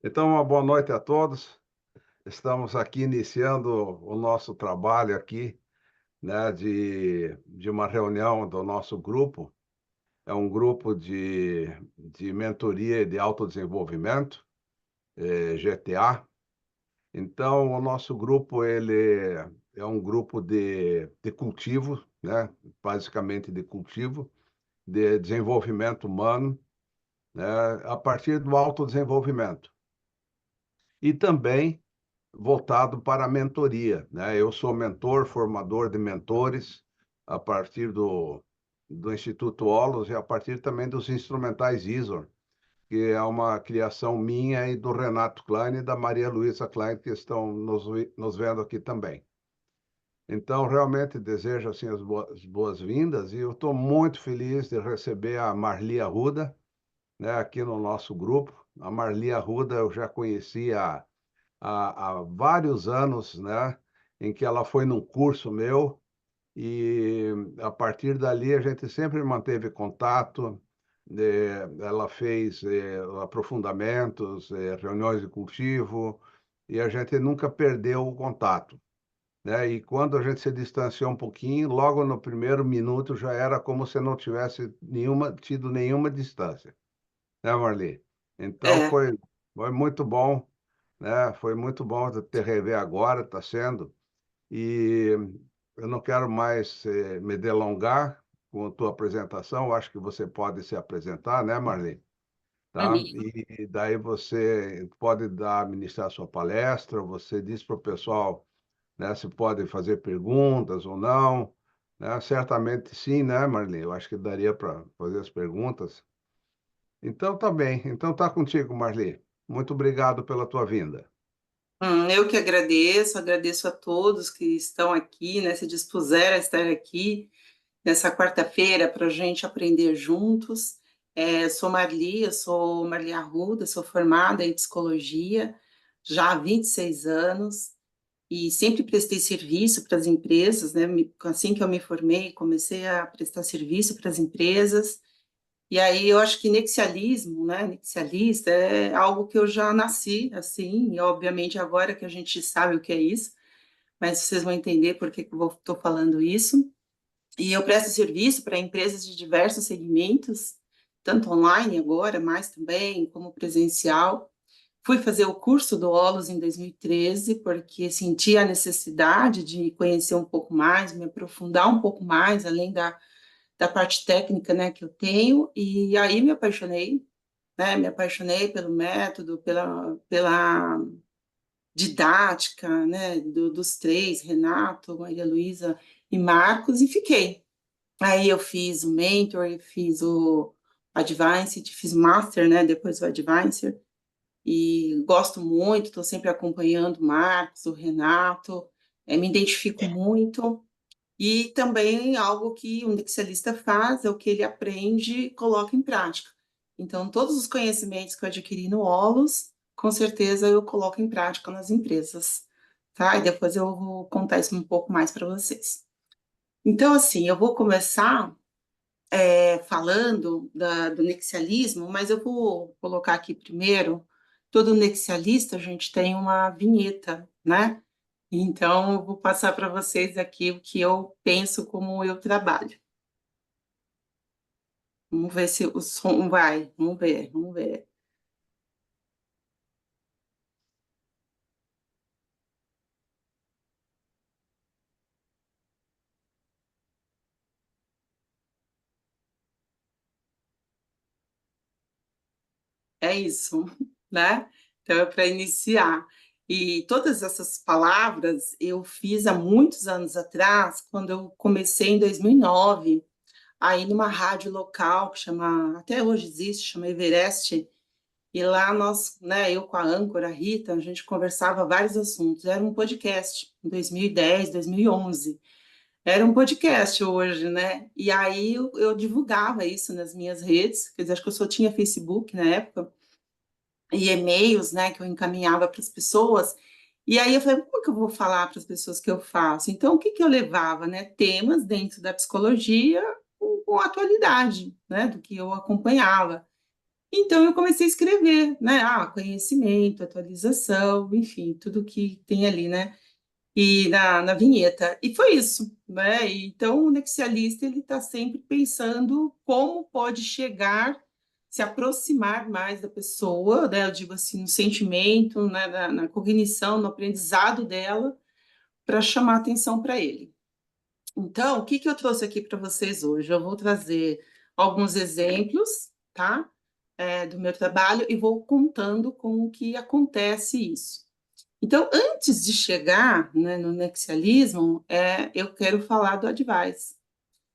Então, uma boa noite a todos. Estamos aqui iniciando o nosso trabalho aqui, né, de uma reunião do nosso grupo. É um grupo de mentoria e de autodesenvolvimento, GTA. Então, o nosso grupo ele é um grupo de cultivo, né, basicamente de cultivo, de desenvolvimento humano, né, a partir do autodesenvolvimento. E também voltado para a mentoria, né? Eu sou mentor, formador de mentores, a partir do Instituto Olos e a partir também dos instrumentais ISOR, que é uma criação minha e do Renato Klein e da Maria Luísa Klein, que estão nos vendo aqui também. Então, realmente desejo assim, as boas-vindas e eu estou muito feliz de receber a Marli Arruda, né, aqui no nosso grupo. A Marli Arruda eu já conhecia há vários anos, né, em que ela foi num curso meu e a partir dali a gente sempre manteve contato. Ela fez aprofundamentos, reuniões de cultivo e a gente nunca perdeu o contato, né? E quando a gente se distanciou um pouquinho, logo no primeiro minuto já era como se não tivesse tido nenhuma distância, né, Marli? Então É, foi muito bom, né? Foi muito bom te rever agora, está sendo. E eu não quero mais me delongar com a tua apresentação. Eu acho que você pode se apresentar, né, Marli? Tá? uhum. E daí você pode ministrar sua palestra. Você diz para o pessoal, né, se pode fazer perguntas ou não, né? Certamente sim, né, Marli? Eu acho que daria para fazer as perguntas. Então tá bem. Então tá contigo, Marli. Muito obrigado pela tua vinda. Eu que agradeço a todos que estão aqui, né, se dispuseram a estar aqui nessa quarta-feira para a gente aprender juntos. Eu sou Marli Arruda, sou formada em psicologia já há 26 anos e sempre prestei serviço para as empresas, né? Assim que eu me formei, comecei a prestar serviço para as empresas. E aí eu acho que nexialismo, né, nexialista é algo que eu já nasci assim, e obviamente agora que a gente sabe o que é isso, mas vocês vão entender por que que eu estou falando isso. E eu presto serviço para empresas de diversos segmentos, tanto online agora, mas também como presencial. Fui fazer o curso do Olos em 2013, porque senti a necessidade de conhecer um pouco mais, me aprofundar um pouco mais, além da parte técnica, né, que eu tenho, e aí me apaixonei, né, me apaixonei pelo método, pela didática, né, dos três, Renato, Maria Luísa e Marcos, e fiquei. Aí eu fiz o Mentor, eu fiz o Advanced, fiz Master, né, depois o Advanced, e gosto muito, estou sempre acompanhando o Marcos, o Renato, me identifico muito, e também algo que o nexialista faz é o que ele aprende e coloca em prática. Então, todos os conhecimentos que eu adquiri no Olos, com certeza eu coloco em prática nas empresas, tá? E depois eu vou contar isso um pouco mais para vocês. Então, assim, eu vou começar falando do nexialismo, mas eu vou colocar aqui primeiro, todo nexialista, a gente tem uma vinheta, né? Então, eu vou passar para vocês aqui o que eu penso, como eu trabalho. Vamos ver se o som vai. Vamos ver, vamos ver. É isso, né? Então, é para iniciar. E todas essas palavras eu fiz há muitos anos atrás, quando eu comecei em 2009, aí numa rádio local que chama, até hoje existe, chama Everest. E lá nós, né, eu com a âncora, a Rita, a gente conversava vários assuntos. Era um podcast em 2010, 2011. Era um podcast hoje, né? E aí eu divulgava isso nas minhas redes, quer dizer, acho que eu só tinha Facebook na época, e e-mails, né, que eu encaminhava para as pessoas. E aí eu falei, como que eu vou falar para as pessoas que eu faço? Então, o que que eu levava, né? Temas dentro da psicologia com a atualidade, né, do que eu acompanhava. Então, eu comecei a escrever, né? Conhecimento, atualização, enfim, tudo que tem ali, né? E na vinheta. E foi isso, né? Então, o nexialista, ele está sempre pensando como pode chegar, se aproximar mais da pessoa, né? Eu digo assim, no sentimento, né? Na cognição, no aprendizado dela, para chamar atenção para ele. Então, o que que eu trouxe aqui para vocês hoje? Eu vou trazer alguns exemplos, tá? Do meu trabalho e vou contando como que acontece isso. Então, antes de chegar, né, no nexialismo, eu quero falar do Advice.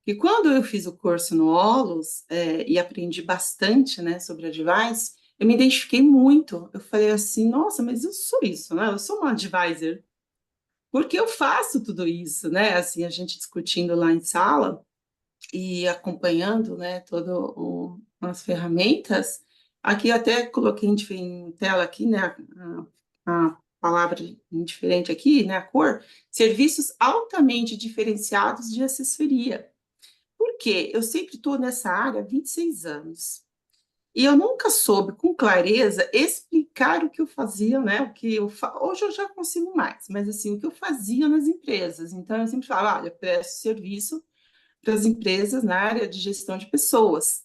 E quando eu fiz o curso no Olus, e aprendi bastante, né, sobre Advice, eu me identifiquei muito. Eu falei assim, nossa, mas eu sou isso, né? Eu sou uma advisor. Porque eu faço tudo isso, né? Assim, a gente discutindo lá em sala e acompanhando, né, todas as ferramentas. Aqui eu até coloquei em tela aqui, né, a palavra indiferente aqui, né, a cor, serviços altamente diferenciados de assessoria. Por quê? Eu sempre estou nessa área há 26 anos. E eu nunca soube com clareza explicar o que eu fazia, né? Hoje eu já consigo mais, mas assim, o que eu fazia nas empresas. Então, eu sempre falava, olha, eu presto serviço para as empresas na área de gestão de pessoas.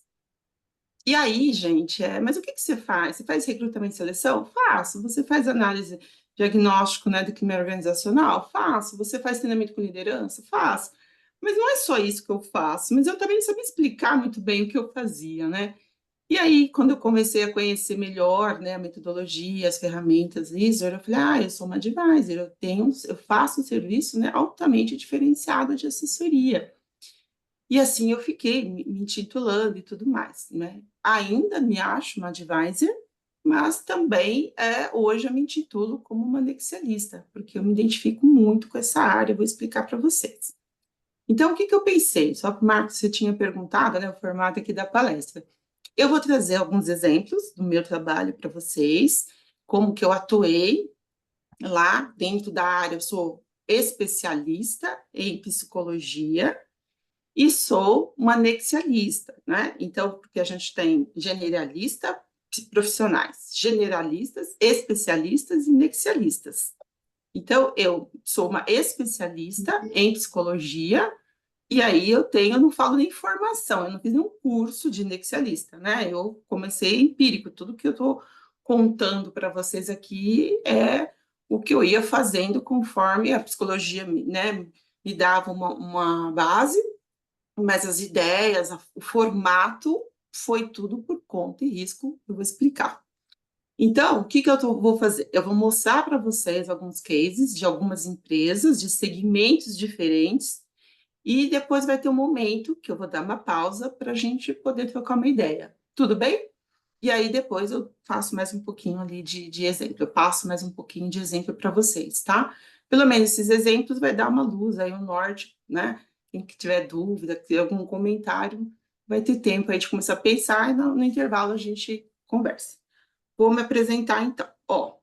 E aí, gente, mas o que que você faz? Você faz recrutamento e seleção? Faço. Você faz análise diagnóstico, né, do clima organizacional? Faço. Você faz treinamento com liderança? Faço. Mas não é só isso que eu faço, mas eu também não sabia explicar muito bem o que eu fazia, né? E aí, quando eu comecei a conhecer melhor, né, a metodologia, as ferramentas ISO, eu falei, eu sou uma advisor, eu faço um serviço, né, altamente diferenciado de assessoria. E assim eu fiquei me intitulando e tudo mais, né? Ainda me acho uma advisor, mas também hoje eu me intitulo como uma nexialista, porque eu me identifico muito com essa área, eu vou explicar para vocês. Então, o que que eu pensei? Só que o Marcos, você tinha perguntado, né, o formato aqui da palestra. Eu vou trazer alguns exemplos do meu trabalho para vocês, como que eu atuei lá dentro da área, eu sou especialista em psicologia, e sou uma anexialista, né? Então, porque a gente tem generalista, profissionais, generalistas, especialistas e nexialistas. Então, eu sou uma especialista em psicologia, e aí eu não falo nem formação, eu não fiz nenhum curso de nexialista, né? Eu comecei empírico, tudo que eu estou contando para vocês aqui é o que eu ia fazendo conforme a psicologia, né, me dava uma base, mas as ideias, o formato foi tudo por conta e risco, eu vou explicar. Então, o que que vou fazer? Eu vou mostrar para vocês alguns cases de algumas empresas, de segmentos diferentes, e depois vai ter um momento que eu vou dar uma pausa para a gente poder trocar uma ideia. Tudo bem? E aí depois eu faço mais um pouquinho ali de exemplo, eu passo mais um pouquinho de exemplo para vocês, tá? Pelo menos esses exemplos vai dar uma luz aí, um norte, né? Quem que tiver dúvida, tiver algum comentário, vai ter tempo aí de começar a pensar e no intervalo a gente conversa. Vou me apresentar então. Ó,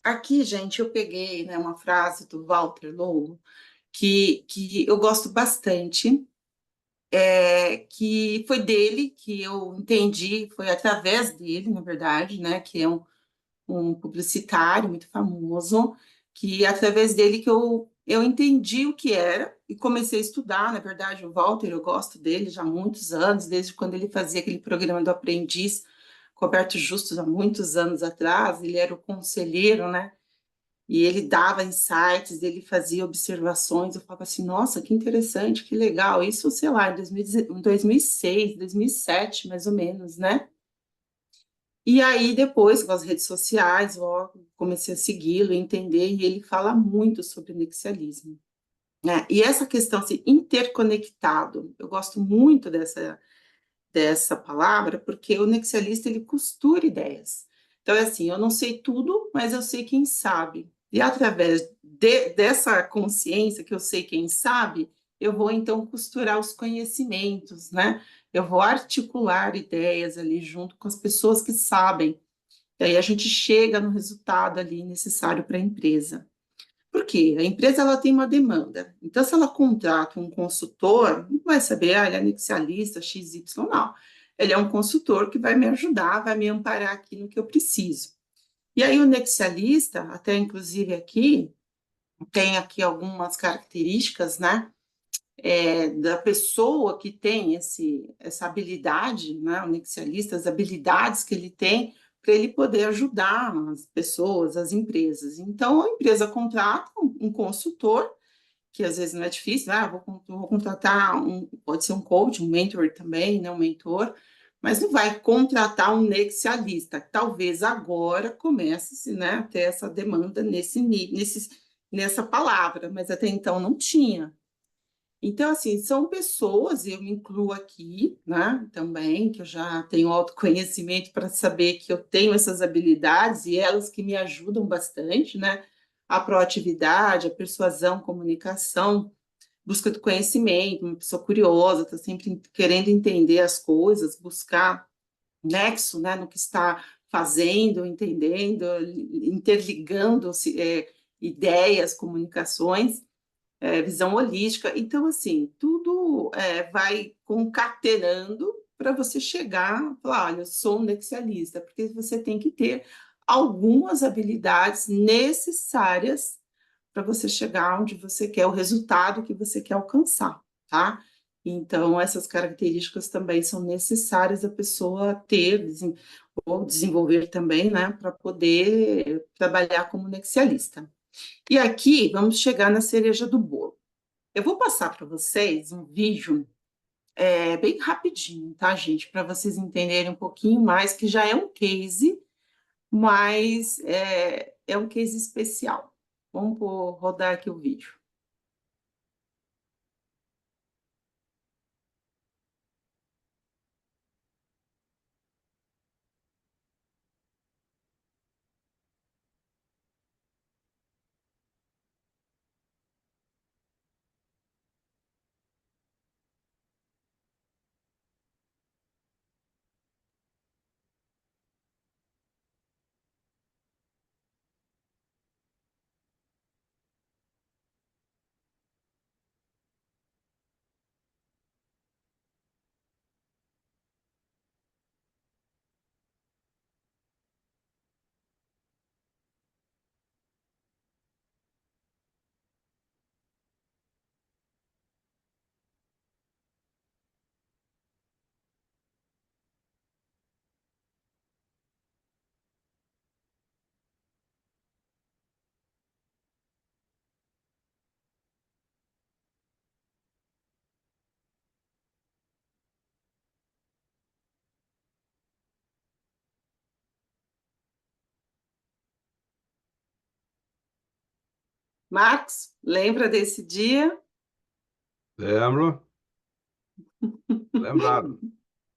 aqui, gente, eu peguei, né, uma frase do Walter Longo que eu gosto bastante, que foi dele que eu entendi, foi através dele, na verdade, né, que é um publicitário muito famoso, que através dele que eu entendi o que era e comecei a estudar, na verdade, o Walter, eu gosto dele já há muitos anos, desde quando ele fazia aquele programa do Aprendiz, Roberto Justus, há muitos anos atrás, ele era o conselheiro, né, e ele dava insights, ele fazia observações, eu falava assim, nossa, que interessante, que legal, isso, sei lá, em 2006, 2007, mais ou menos, né? E aí, depois, com as redes sociais, eu comecei a segui-lo, entender, e ele fala muito sobre nexialismo, né? E essa questão, assim, interconectado, eu gosto muito dessa palavra, porque o nexialista, ele costura ideias. Então, é assim, eu não sei tudo, mas eu sei quem sabe. E através dessa consciência que eu sei quem sabe, eu vou, então, costurar os conhecimentos, né? Eu vou articular ideias ali junto com as pessoas que sabem. E aí a gente chega no resultado ali necessário para a empresa. Por quê? A empresa ela tem uma demanda. Então, se ela contrata um consultor, não vai saber, ele é anexialista, XY, não. Ele é um consultor que vai me ajudar, vai me amparar aqui no que eu preciso. E aí o nexialista, até inclusive aqui, tem aqui algumas características, né, da pessoa que tem essa habilidade, né, o nexialista, as habilidades que ele tem para ele poder ajudar as pessoas, as empresas. Então, a empresa contrata um consultor, que às vezes não é difícil, vou contratar pode ser um coach, um mentor também, né, um mentor, mas não vai contratar um nexialista. Talvez agora comece, né, a ter essa demanda nessa palavra, mas até então não tinha. Então, assim, são pessoas, eu me incluo aqui, né, também, que eu já tenho autoconhecimento para saber que eu tenho essas habilidades e elas que me ajudam bastante, né, a proatividade, a persuasão, comunicação, busca do conhecimento, uma pessoa curiosa, está sempre querendo entender as coisas, buscar nexo, né, no que está fazendo, entendendo, interligando ideias, comunicações, visão holística. Então, assim, tudo vai concatenando para você chegar e falar, olha, eu sou um nexialista, porque você tem que ter algumas habilidades necessárias para você chegar onde você quer, o resultado que você quer alcançar, tá? Então, essas características também são necessárias a pessoa ter ou desenvolver também, né, para poder trabalhar como nexialista. E aqui vamos chegar na cereja do bolo. Eu vou passar para vocês um vídeo bem rapidinho, tá, gente? Para vocês entenderem um pouquinho mais, que já é um case, mas é um case especial. Vamos rodar aqui o vídeo. Marcos, lembra desse dia? Lembro, lembrado.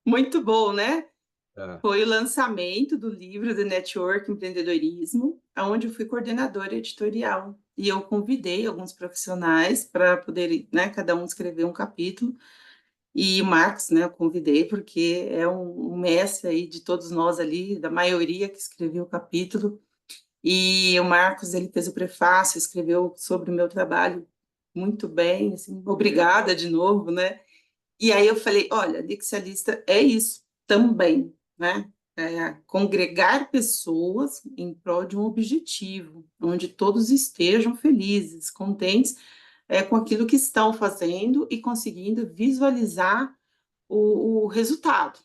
Muito bom, né? É. Foi o lançamento do livro The Network Empreendedorismo, onde eu fui coordenadora editorial. E eu convidei alguns profissionais para poder, né, cada um escrever um capítulo. E o Marcos, né, eu convidei porque é um mestre aí de todos nós ali, da maioria que escreveu o capítulo. E o Marcos, ele fez o prefácio, escreveu sobre o meu trabalho muito bem, assim, obrigada de novo, né? E aí eu falei, olha, Dixialista é isso também, né? Congregar pessoas em prol de um objetivo, onde todos estejam felizes, contentes com aquilo que estão fazendo e conseguindo visualizar o resultado,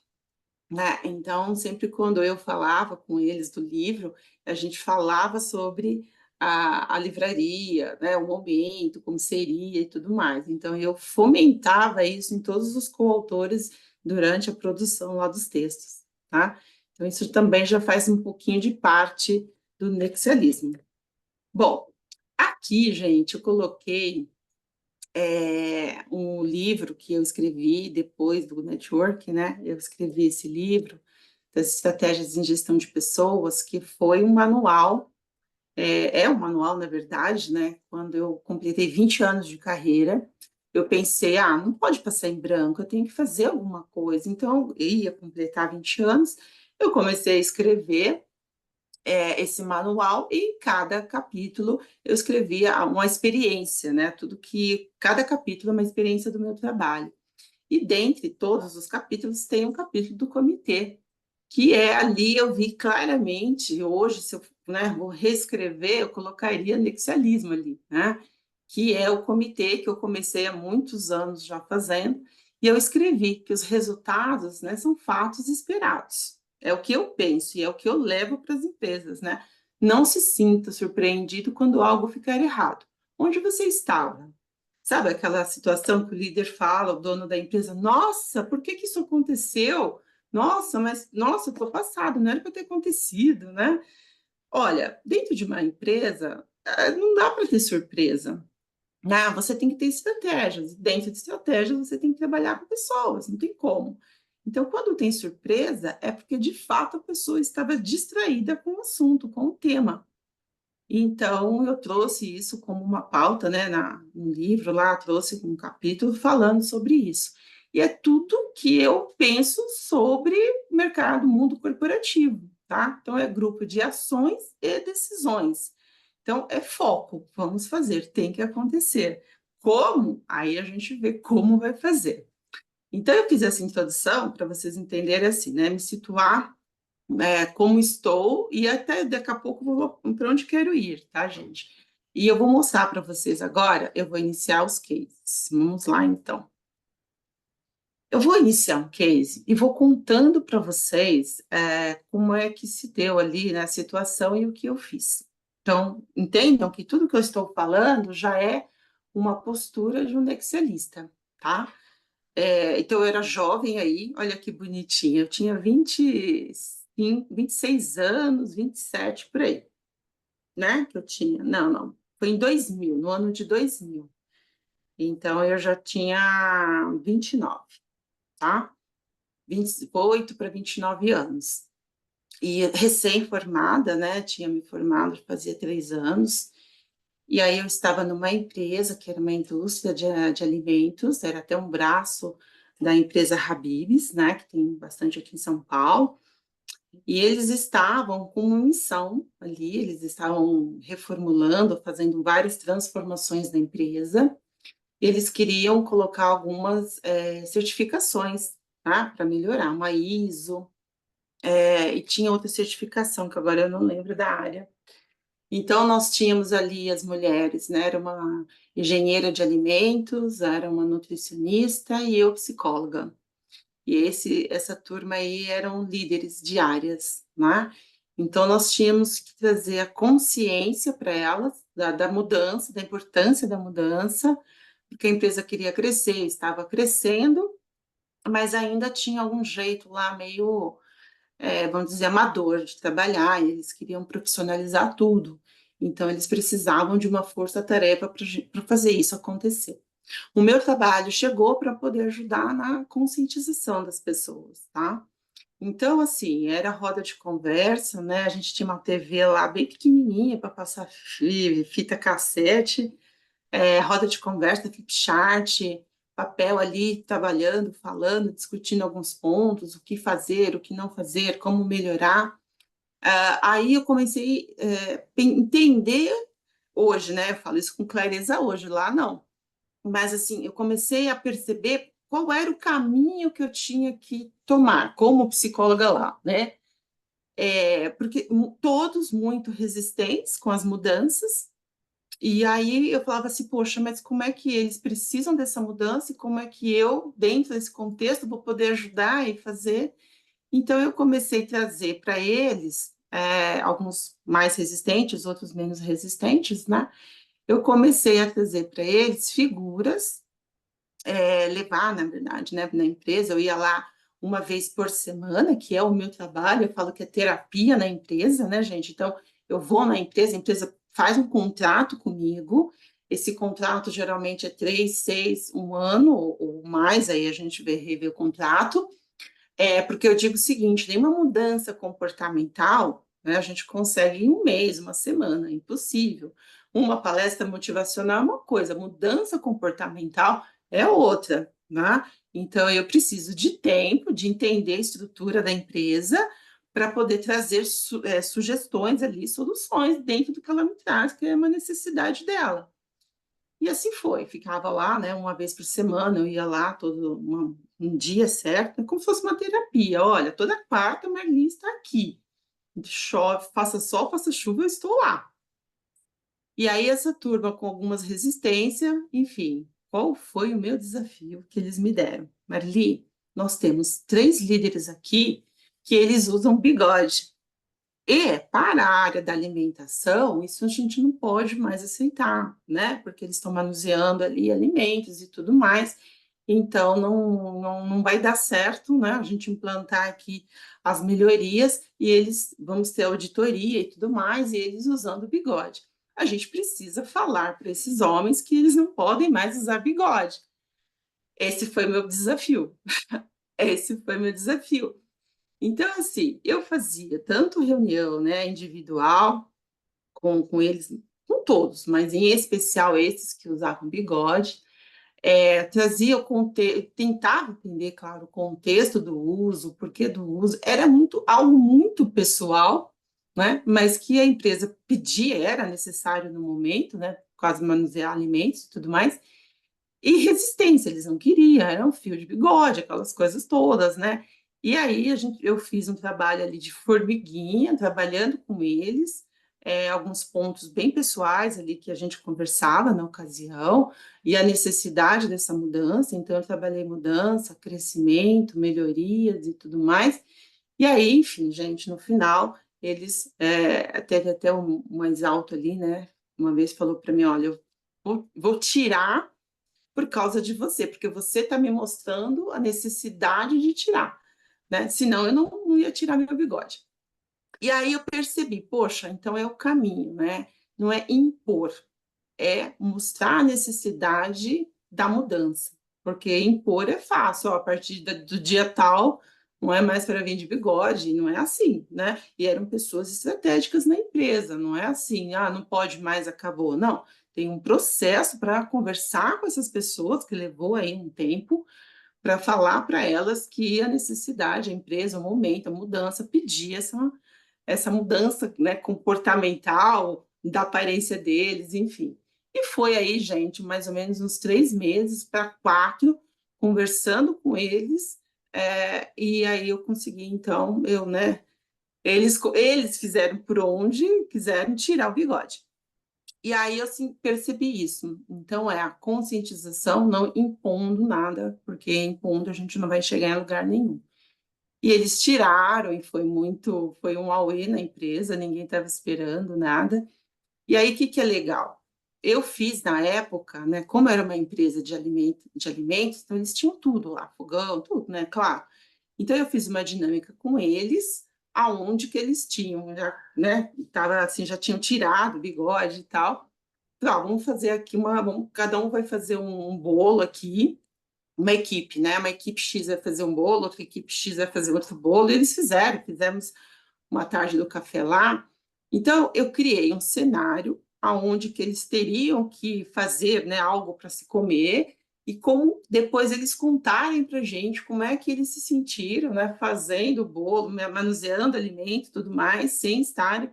né? Então, sempre quando eu falava com eles do livro, a gente falava sobre a livraria, né? O momento, como seria e tudo mais. Então, eu fomentava isso em todos os coautores durante a produção lá dos textos, tá? Então, isso também já faz um pouquinho de parte do nexialismo. Bom, aqui, gente, eu coloquei um livro que eu escrevi depois do network, né? Eu escrevi esse livro das estratégias em gestão de pessoas, que foi um manual, um manual, na verdade, né? Quando eu completei 20 anos de carreira, eu pensei, não pode passar em branco, eu tenho que fazer alguma coisa. Então, eu ia completar 20 anos, eu comecei a escrever esse manual e cada capítulo eu escrevia uma experiência, né? Tudo que cada capítulo é uma experiência do meu trabalho. E dentre todos os capítulos tem um capítulo do comitê, que é ali, eu vi claramente, hoje, se eu, né, vou reescrever, eu colocaria nexialismo ali, né? Que é o comitê que eu comecei há muitos anos já fazendo, e eu escrevi que os resultados, né, são fatos esperados. É o que eu penso e é o que eu levo para as empresas, né? Não se sinta surpreendido quando algo ficar errado. Onde você estava? Sabe aquela situação que o líder fala, o dono da empresa, nossa, por que que isso aconteceu? Nossa, mas, nossa, eu estou passado, não era para ter acontecido, né? Olha, dentro de uma empresa, não dá para ter surpresa, né? Você tem que ter estratégias, e dentro de estratégias você tem que trabalhar com pessoas, não tem como. Então, quando tem surpresa, é porque de fato a pessoa estava distraída com o assunto, com o tema. Então, eu trouxe isso como uma pauta, né, no livro lá, trouxe um capítulo falando sobre isso. E é tudo que eu penso sobre mercado, mundo corporativo, tá? Então, é grupo de ações e decisões. Então, é foco, vamos fazer, tem que acontecer. Como? Aí a gente vê como vai fazer. Então, eu fiz essa introdução para vocês entenderem assim, né? Me situar como estou e até daqui a pouco vou para onde quero ir, tá, gente? E eu vou mostrar para vocês agora, eu vou iniciar os cases. Vamos lá, então. Eu vou iniciar um case e vou contando para vocês como é que se deu ali na situação e o que eu fiz. Então, entendam que tudo que eu estou falando já é uma postura de um Excelista, tá? Então, eu era jovem aí, olha que bonitinha, eu tinha 26 anos, 27 por aí, né? Que eu tinha. Não, não, foi em 2000, no ano de 2000. Então, eu já tinha 29, tá? 28 para 29 anos. E recém-formada, né? Tinha me formado fazia 3 anos. E aí eu estava numa empresa que era uma indústria de alimentos, era até um braço da empresa Habib's, né, que tem bastante aqui em São Paulo, e eles estavam com uma missão ali, eles estavam reformulando, fazendo várias transformações da empresa, eles queriam colocar algumas certificações, tá, para melhorar, uma ISO, e tinha outra certificação, que agora eu não lembro da área. Então, nós tínhamos ali as mulheres, né? Era uma engenheira de alimentos, era uma nutricionista e eu psicóloga. E essa turma aí eram líderes de áreas, né? Então, nós tínhamos que trazer a consciência para elas da mudança, da importância da mudança, porque a empresa queria crescer, estava crescendo, mas ainda tinha algum jeito lá meio vamos dizer, amador de trabalhar, e eles queriam profissionalizar tudo. Então, eles precisavam de uma força-tarefa para fazer isso acontecer. O meu trabalho chegou para poder ajudar na conscientização das pessoas, tá? Então, assim, era roda de conversa, né? A gente tinha uma TV lá bem pequenininha para passar fita cassete, roda de conversa, flipchart, papel ali, trabalhando, falando, discutindo alguns pontos, o que fazer, o que não fazer, como melhorar. Aí eu comecei a entender hoje, né? Eu falo isso com clareza hoje, lá não. Mas assim, eu comecei a perceber qual era o caminho que eu tinha que tomar como psicóloga lá, né? Porque todos muito resistentes com as mudanças, e aí eu falava assim, poxa, mas como é que eles precisam dessa mudança e como é que eu, dentro desse contexto, vou poder ajudar e fazer? Então eu comecei a trazer para eles, alguns mais resistentes, outros menos resistentes, né? Eu comecei a trazer para eles figuras, levar, na verdade, né, na empresa, eu ia lá uma vez por semana, que é o meu trabalho, eu falo que é terapia na empresa, né, gente? Então, eu vou na empresa, a empresa faz um contrato comigo, esse contrato geralmente é 3, 6, um ano ou mais, aí a gente vai rever o contrato, porque eu digo o seguinte, nenhuma mudança comportamental, né, a gente consegue em um mês, uma semana, é impossível. Uma palestra motivacional é uma coisa, mudança comportamental é outra, né? Então, eu preciso de tempo, de entender a estrutura da empresa, para poder trazer sugestões ali, soluções dentro do que ela me traz, que é uma necessidade dela. E assim foi, ficava lá, né, uma vez por semana, eu ia lá um dia certo, é como se fosse uma terapia. Olha, toda quarta a Marli está aqui. Chove, faça sol, faça chuva, eu estou lá. E aí essa turma com algumas resistências, enfim, qual foi o meu desafio que eles me deram? Marli, nós temos 3 líderes aqui que eles usam bigode. E para a área da alimentação, isso a gente não pode mais aceitar, né? Porque eles estão manuseando ali alimentos e tudo mais. Então, não vai dar certo, né? A gente implantar aqui as melhorias e eles vamos ter auditoria e tudo mais, e eles usando bigode. A gente precisa falar para esses homens que eles não podem mais usar bigode. Esse foi meu desafio. Esse foi meu desafio. Então, assim, eu fazia tanto reunião, né, individual, com eles, com todos, mas em especial esses que usavam bigode, trazia o contexto, tentava entender, claro, o contexto do uso, o porquê do uso, era algo muito pessoal, né, mas que a empresa pedia, era necessário no momento, né, quase manusear alimentos e tudo mais, e resistência, eles não queriam, era um fio de bigode, aquelas coisas todas, né? E aí eu fiz um trabalho ali de formiguinha, trabalhando com eles, alguns pontos bem pessoais ali que a gente conversava na ocasião, e a necessidade dessa mudança, então eu trabalhei mudança, crescimento, melhorias e tudo mais. E aí, enfim, gente, no final, eles teve até um mais alto ali, né? Uma vez falou para mim, olha, eu vou tirar por causa de você, porque você está me mostrando a necessidade de tirar, né? Senão eu não ia tirar meu bigode. E aí eu percebi, poxa, então é o caminho, né? Não é impor, é mostrar a necessidade da mudança, porque impor é fácil, ó, a partir do dia tal não é mais para vir de bigode, não é assim, né? E eram pessoas estratégicas na empresa, não é assim, ah, não pode mais, acabou, não. Tem um processo para conversar com essas pessoas que levou aí um tempo para falar para elas que a necessidade, a empresa, o momento, a mudança pedia essa mudança, né, comportamental da aparência deles, enfim. E foi aí, gente, mais ou menos uns 3 meses para 4, conversando com eles, e aí eu consegui, então, né, eles fizeram por onde quiseram tirar o bigode. E aí eu assim, percebi isso. Então, é a conscientização, não impondo nada, porque impondo a gente não vai chegar em lugar nenhum. E eles tiraram, e foi um auê na empresa, ninguém estava esperando nada. E aí, o que é legal? Eu fiz na época, né, como era uma empresa de alimentos, então eles tinham tudo lá, fogão, tudo, né, claro. Então eu fiz uma dinâmica com eles, aonde que eles tinham, já, né, tava assim, já tinham tirado o bigode e tal. Tá, vamos fazer aqui cada um vai fazer um bolo aqui, uma equipe, né? Uma equipe X vai fazer um bolo, outra equipe X vai fazer outro bolo, e eles fizemos uma tarde do café lá. Então, eu criei um cenário aonde que eles teriam que fazer, né, algo para se comer e como depois eles contarem para a gente como é que eles se sentiram, né, fazendo o bolo, manuseando alimento e tudo mais, sem estarem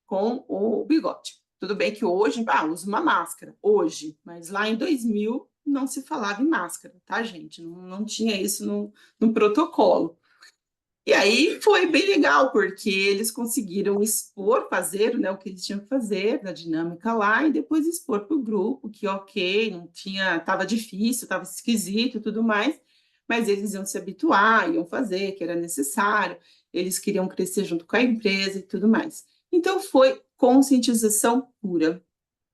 com o bigode. Tudo bem que hoje, usa uma máscara, hoje, mas lá em 2000 não se falava em máscara, tá, gente? Não tinha isso no protocolo. E aí foi bem legal, porque eles conseguiram expor, fazer, né, o que eles tinham que fazer na dinâmica lá, e depois expor para o grupo que, ok, não tinha, estava difícil, estava esquisito e tudo mais, mas eles iam se habituar, iam fazer, que era necessário, eles queriam crescer junto com a empresa e tudo mais. Então foi conscientização pura,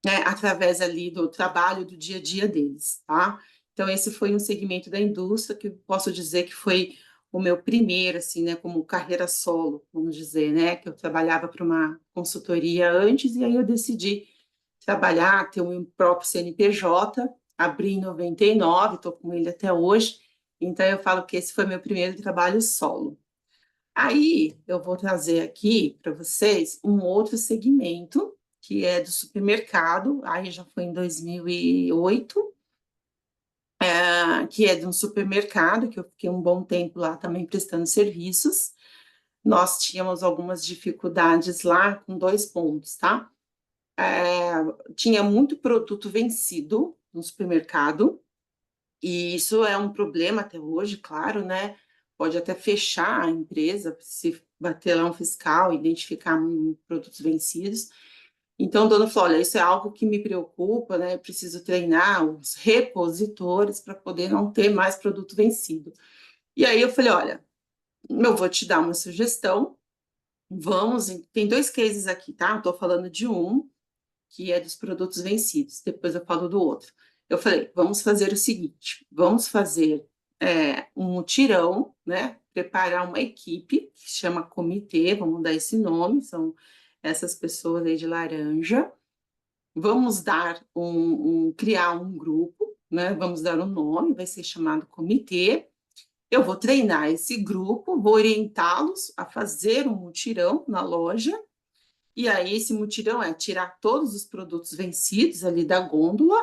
né, através ali do trabalho do dia a dia deles, tá? Então esse foi um segmento da indústria que eu posso dizer que foi o meu primeiro, assim, né, como carreira solo, vamos dizer, né, que eu trabalhava para uma consultoria antes e aí eu decidi trabalhar, ter o meu próprio CNPJ, abri em 99, estou com ele até hoje, então eu falo que esse foi meu primeiro trabalho solo. Aí eu vou trazer aqui para vocês um outro segmento, que é do supermercado, aí já foi em 2008, que é de um supermercado, que eu fiquei um bom tempo lá também prestando serviços. Nós tínhamos algumas dificuldades lá com 2 pontos, tá? Tinha muito produto vencido no supermercado, E isso é um problema até hoje, claro, né? Pode até fechar a empresa se bater lá um fiscal, identificar produtos vencidos. Então, o dono falou: olha, isso é algo que me preocupa, né? Eu preciso treinar os repositores para poder não ter mais produto vencido. E aí eu falei: olha, eu vou te dar uma sugestão. Vamos, tem dois cases aqui, tá? Estou falando de um, que é dos produtos vencidos, depois eu falo do outro. Eu falei: vamos fazer o seguinte: vamos fazer um mutirão, né? Preparar uma equipe que se chama comitê, vamos dar esse nome, são essas pessoas aí de laranja. Vamos dar criar um grupo, né? Vamos dar um nome, vai ser chamado comitê. Eu vou treinar esse grupo, vou orientá-los a fazer um mutirão na loja. E aí, esse mutirão é tirar todos os produtos vencidos ali da gôndola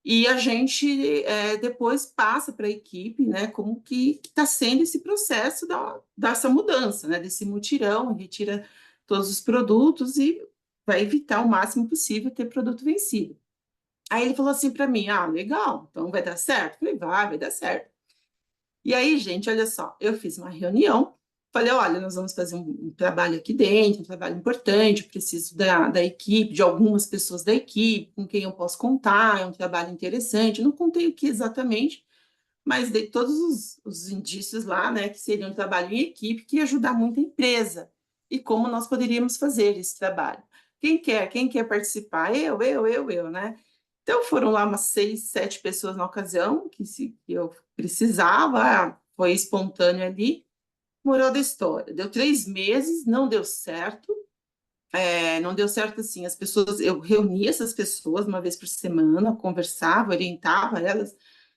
e a gente depois passa para a equipe, né, como que está sendo esse processo dessa mudança, né, desse mutirão, retira todos os produtos e vai evitar o máximo possível ter produto vencido. Aí ele falou assim para mim: ah, legal, então vai dar certo? Eu falei: vai dar certo. E aí, gente, olha só, eu fiz uma reunião, falei: olha, nós vamos fazer um trabalho aqui dentro, um trabalho importante, preciso da equipe, de algumas pessoas da equipe, com quem eu posso contar, é um trabalho interessante. Não contei o que exatamente, mas dei todos os indícios lá, né, que seria um trabalho em equipe que ia ajudar muito a empresa e como nós poderíamos fazer esse trabalho. Quem quer participar? Eu, né? Então foram lá umas 6, 7 pessoas na ocasião que eu precisava, foi espontâneo ali. Moral da história, deu 3 meses, não deu certo. Não deu certo assim, as pessoas, eu reunia essas pessoas uma vez por semana, conversava, orientava elas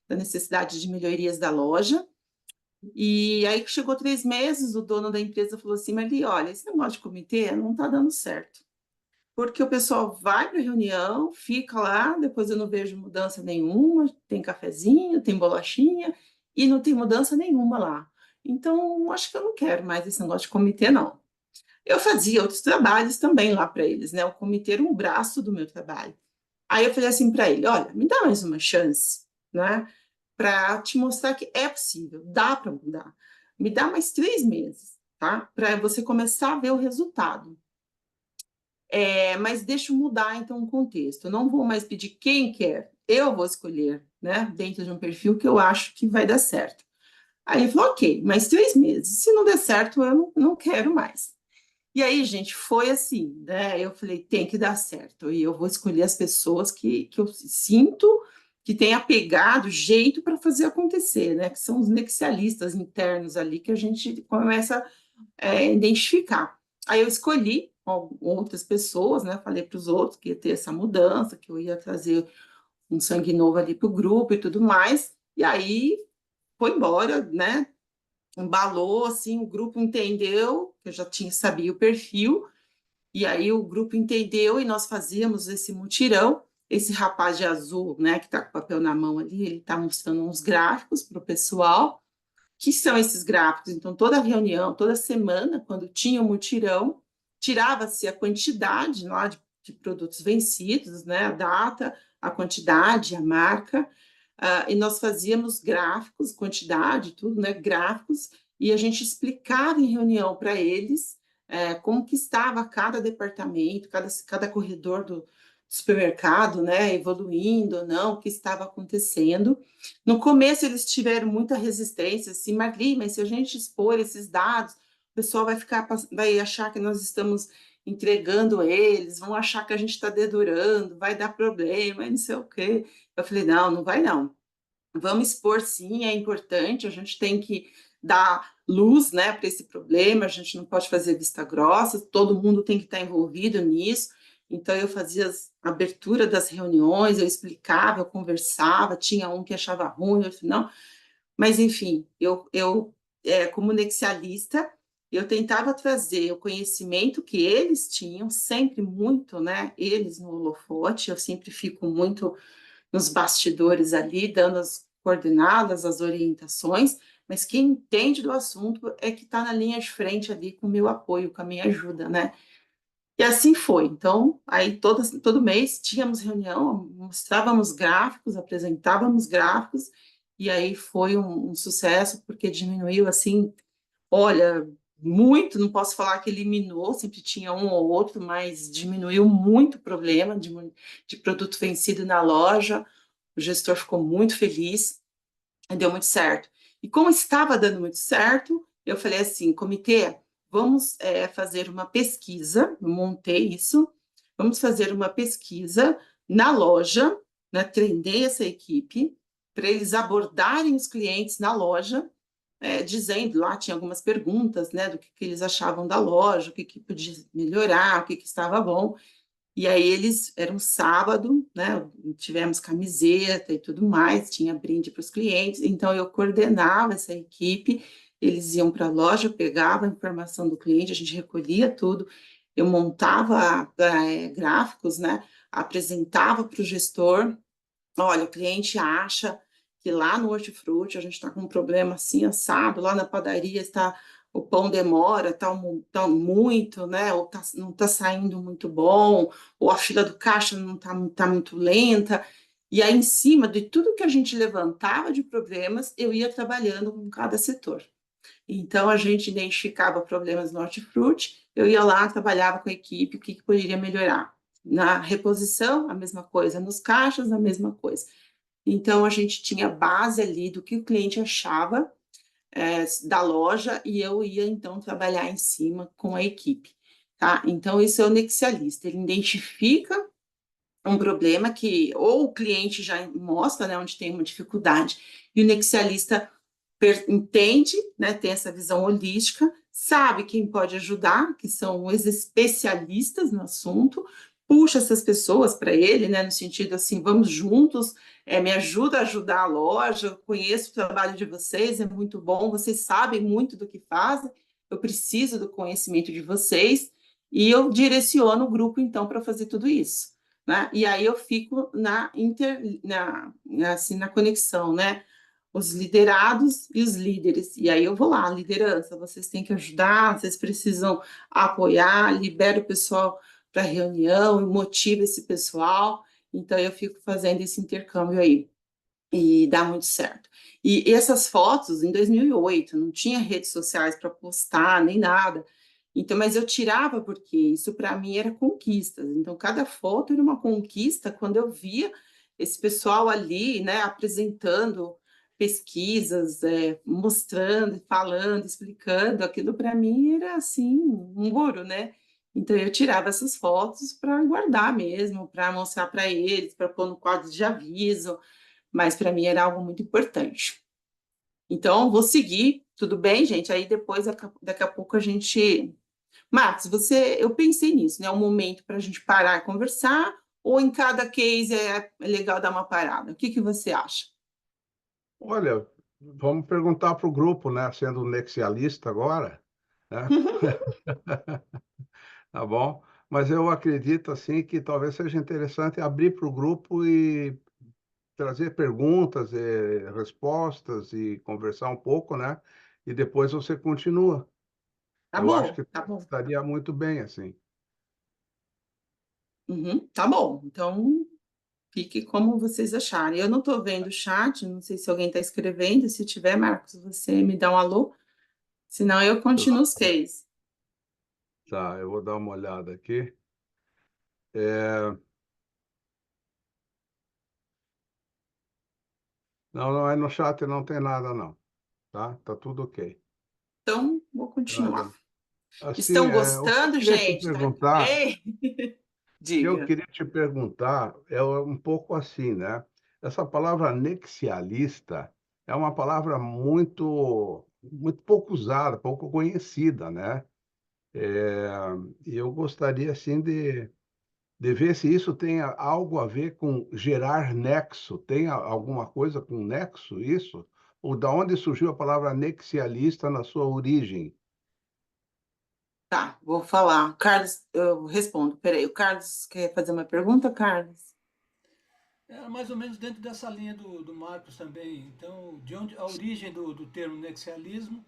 da necessidade de melhorias da loja. E aí chegou 3 meses, o dono da empresa falou assim: Marli, olha, esse negócio de comitê não está dando certo. Porque o pessoal vai para a reunião, fica lá, depois eu não vejo mudança nenhuma, tem cafezinho, tem bolachinha, e não tem mudança nenhuma lá. Então, acho que eu não quero mais esse negócio de comitê, não. Eu fazia outros trabalhos também lá para eles, né? O comitê era um braço do meu trabalho. Aí eu falei assim para ele: olha, me dá mais uma chance, né? Para te mostrar que é possível, dá para mudar. Me dá mais 3 meses, tá? Para você começar a ver o resultado. Mas deixa eu mudar então o contexto. Eu não vou mais pedir quem quer, eu vou escolher, né? Dentro de um perfil que eu acho que vai dar certo. Aí ele falou: ok, mais 3 meses. Se não der certo, eu não quero mais. E aí, gente, foi assim, né? Eu falei: tem que dar certo. E eu vou escolher as pessoas que eu sinto que têm apegado, jeito para fazer acontecer, né? Que são os nexialistas internos ali que a gente começa a identificar. Aí eu escolhi outras pessoas, né? Falei para os outros que ia ter essa mudança, que eu ia trazer um sangue novo ali para o grupo e tudo mais. E aí foi embora, né? Embalou, assim, o grupo entendeu, que eu já tinha sabia o perfil, e aí o grupo entendeu e nós fazíamos esse mutirão. Esse rapaz de azul, né, que está com o papel na mão ali, ele está mostrando uns gráficos para o pessoal. Que são esses gráficos? Então, toda reunião, toda semana, quando tinha o mutirão, tirava-se a quantidade lá de produtos vencidos, né, a data, a quantidade, a marca, e nós fazíamos gráficos, quantidade, tudo, né, gráficos, e a gente explicava em reunião para eles como que estava cada departamento, cada corredor do supermercado, né, evoluindo ou não, o que estava acontecendo. No começo eles tiveram muita resistência, assim: Marli, mas se a gente expor esses dados, o pessoal vai achar que nós estamos entregando eles, vão achar que a gente está dedurando, vai dar problema, não sei o quê. Eu falei: não, não vai não. Vamos expor sim, é importante, a gente tem que dar luz, né, para esse problema, a gente não pode fazer vista grossa, todo mundo tem que estar envolvido nisso. Então, eu fazia a abertura das reuniões, eu explicava, eu conversava, tinha um que achava ruim, outro não, mas enfim, como nexialista, eu tentava trazer o conhecimento que eles tinham, sempre muito, né, eles no holofote, eu sempre fico muito nos bastidores ali, dando as coordenadas, as orientações, mas quem entende do assunto é que está na linha de frente ali com o meu apoio, com a minha ajuda, né? E assim foi. Então, aí todo mês tínhamos reunião, mostrávamos gráficos, apresentávamos gráficos, e aí foi um sucesso, porque diminuiu, assim, olha, muito, não posso falar que eliminou, sempre tinha um ou outro, mas diminuiu muito o problema de produto vencido na loja, o gestor ficou muito feliz, e deu muito certo. E como estava dando muito certo, eu falei assim, comitê, vamos fazer uma pesquisa, eu montei isso, vamos fazer uma pesquisa na loja, né, treinei essa equipe, para eles abordarem os clientes na loja, dizendo, lá tinha algumas perguntas, né, do que eles achavam da loja, o que podia melhorar, o que estava bom, e aí eles, era um sábado, né? Tivemos camiseta e tudo mais, tinha brinde para os clientes, então eu coordenava essa equipe, eles iam para a loja, pegavam a informação do cliente, a gente recolhia tudo, eu montava gráficos, né? Apresentava para o gestor, olha, o cliente acha que lá no Hortifruti a gente está com um problema assim, assado, lá na padaria está o pão demora, tá muito, né? Ou não está saindo muito bom, ou a fila do caixa não está tá muito lenta. E aí, em cima de tudo que a gente levantava de problemas, eu ia trabalhando com cada setor. Então, a gente identificava problemas no Hortifruti, eu ia lá, trabalhava com a equipe, o que poderia melhorar. Na reposição, a mesma coisa, nos caixas, a mesma coisa. Então, a gente tinha base ali do que o cliente achava da loja e eu ia, então, trabalhar em cima com a equipe. Tá? Então, isso é o nexialista. Ele identifica um problema que ou o cliente já mostra, né, onde tem uma dificuldade, e o nexialista entende, né, tem essa visão holística, sabe quem pode ajudar, que são os especialistas no assunto, puxa essas pessoas para ele, né, no sentido assim, vamos juntos, me ajuda a ajudar a loja, eu conheço o trabalho de vocês, é muito bom, vocês sabem muito do que fazem, eu preciso do conhecimento de vocês, e eu direciono o grupo, então, para fazer tudo isso. Né? E aí eu fico assim, na conexão, né? Os liderados e os líderes. E aí eu vou lá, liderança, vocês têm que ajudar, vocês precisam apoiar, libera o pessoal para reunião e motiva esse pessoal. Então eu fico fazendo esse intercâmbio aí e dá muito certo. E essas fotos em 2008, não tinha redes sociais para postar nem nada. Então, mas eu tirava porque isso para mim era conquistas. Então, cada foto era uma conquista quando eu via esse pessoal ali, né, apresentando pesquisas, mostrando, falando, explicando, aquilo para mim era assim um ouro, né? Então eu tirava essas fotos para guardar mesmo, para mostrar para eles, para pôr no quadro de aviso, mas para mim era algo muito importante. Então, vou seguir, tudo bem, gente? Aí depois, daqui a pouco, a gente. Marcos, eu pensei nisso, né? É um momento para a gente parar e conversar, ou em cada case é legal dar uma parada? O que você acha? Olha, vamos perguntar para o grupo, né? Sendo nexialista agora, né? Tá bom? Mas eu acredito assim que talvez seja interessante abrir para o grupo e trazer perguntas, respostas e conversar um pouco, né? E depois você continua. Tá Eu acho bom, que tá bom. estaria muito bem assim. Uhum, tá bom. Então, fique como vocês acharem. Eu não estou vendo o chat, não sei se alguém está escrevendo. Se tiver, Marcos, você me dá um alô. Senão, eu continuo Tá, os cases. tá, eu vou dar uma olhada aqui. É, não, não é no chat, não tem nada não, tá? Tá tudo ok. Então, vou continuar. Nada. Assim, Estão o que eu gostando, queria te gente? Tá indo perguntar, bem? o que eu Diga. queria te perguntar é um pouco assim, né? Essa palavra nexialista é uma palavra muito pouco usada, pouco conhecida, né? É, e eu gostaria assim de ver se isso tem algo a ver com gerar nexo. Tem alguma coisa com nexo, isso? Ou da onde surgiu a palavra nexialista na sua origem? Tá, vou falar. Carlos, eu respondo. Peraí, o Carlos quer fazer uma pergunta, Carlos? É mais ou menos dentro dessa linha do Marcos também. Então, de onde a origem do termo nexialismo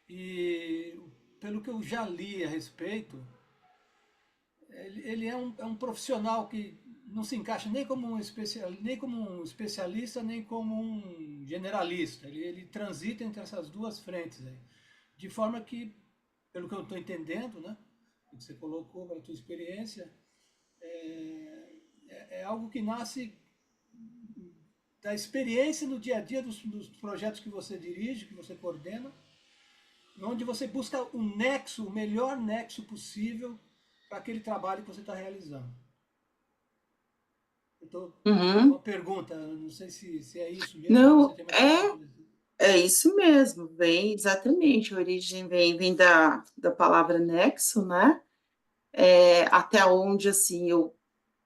e pelo que eu já li a respeito, ele é um profissional que não se encaixa nem como um especialista, nem como um generalista. Ele transita entre essas duas frentes aí. De forma que, pelo que eu estou entendendo, né, o que você colocou para a tua experiência, é algo que nasce da experiência no dia a dia dos projetos que você dirige, que você coordena, onde você busca um nexo, o melhor nexo possível para aquele trabalho que você está realizando. Uma Uhum. pergunta, não sei se é isso mesmo, se você Não, tem mais alguma coisa. é isso mesmo, vem exatamente, a origem vem da palavra nexo, né? Até onde, assim, eu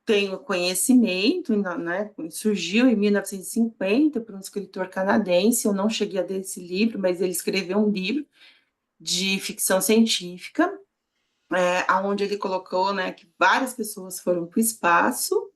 tenho conhecimento, né? Surgiu em 1950 por um escritor canadense, eu não cheguei a ler esse livro, mas ele escreveu um livro de ficção científica, onde ele colocou, né, que várias pessoas foram para o espaço,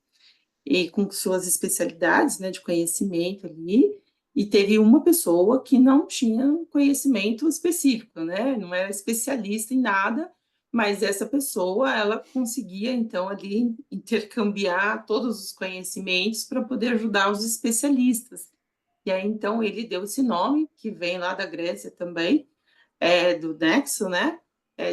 e com suas especialidades, né, de conhecimento ali, e teve uma pessoa que não tinha conhecimento específico, né, não era especialista em nada, mas essa pessoa, ela conseguia, então, ali, intercambiar todos os conhecimentos para poder ajudar os especialistas. E aí, então, ele deu esse nome, que vem lá da Grécia também, do nexo, né?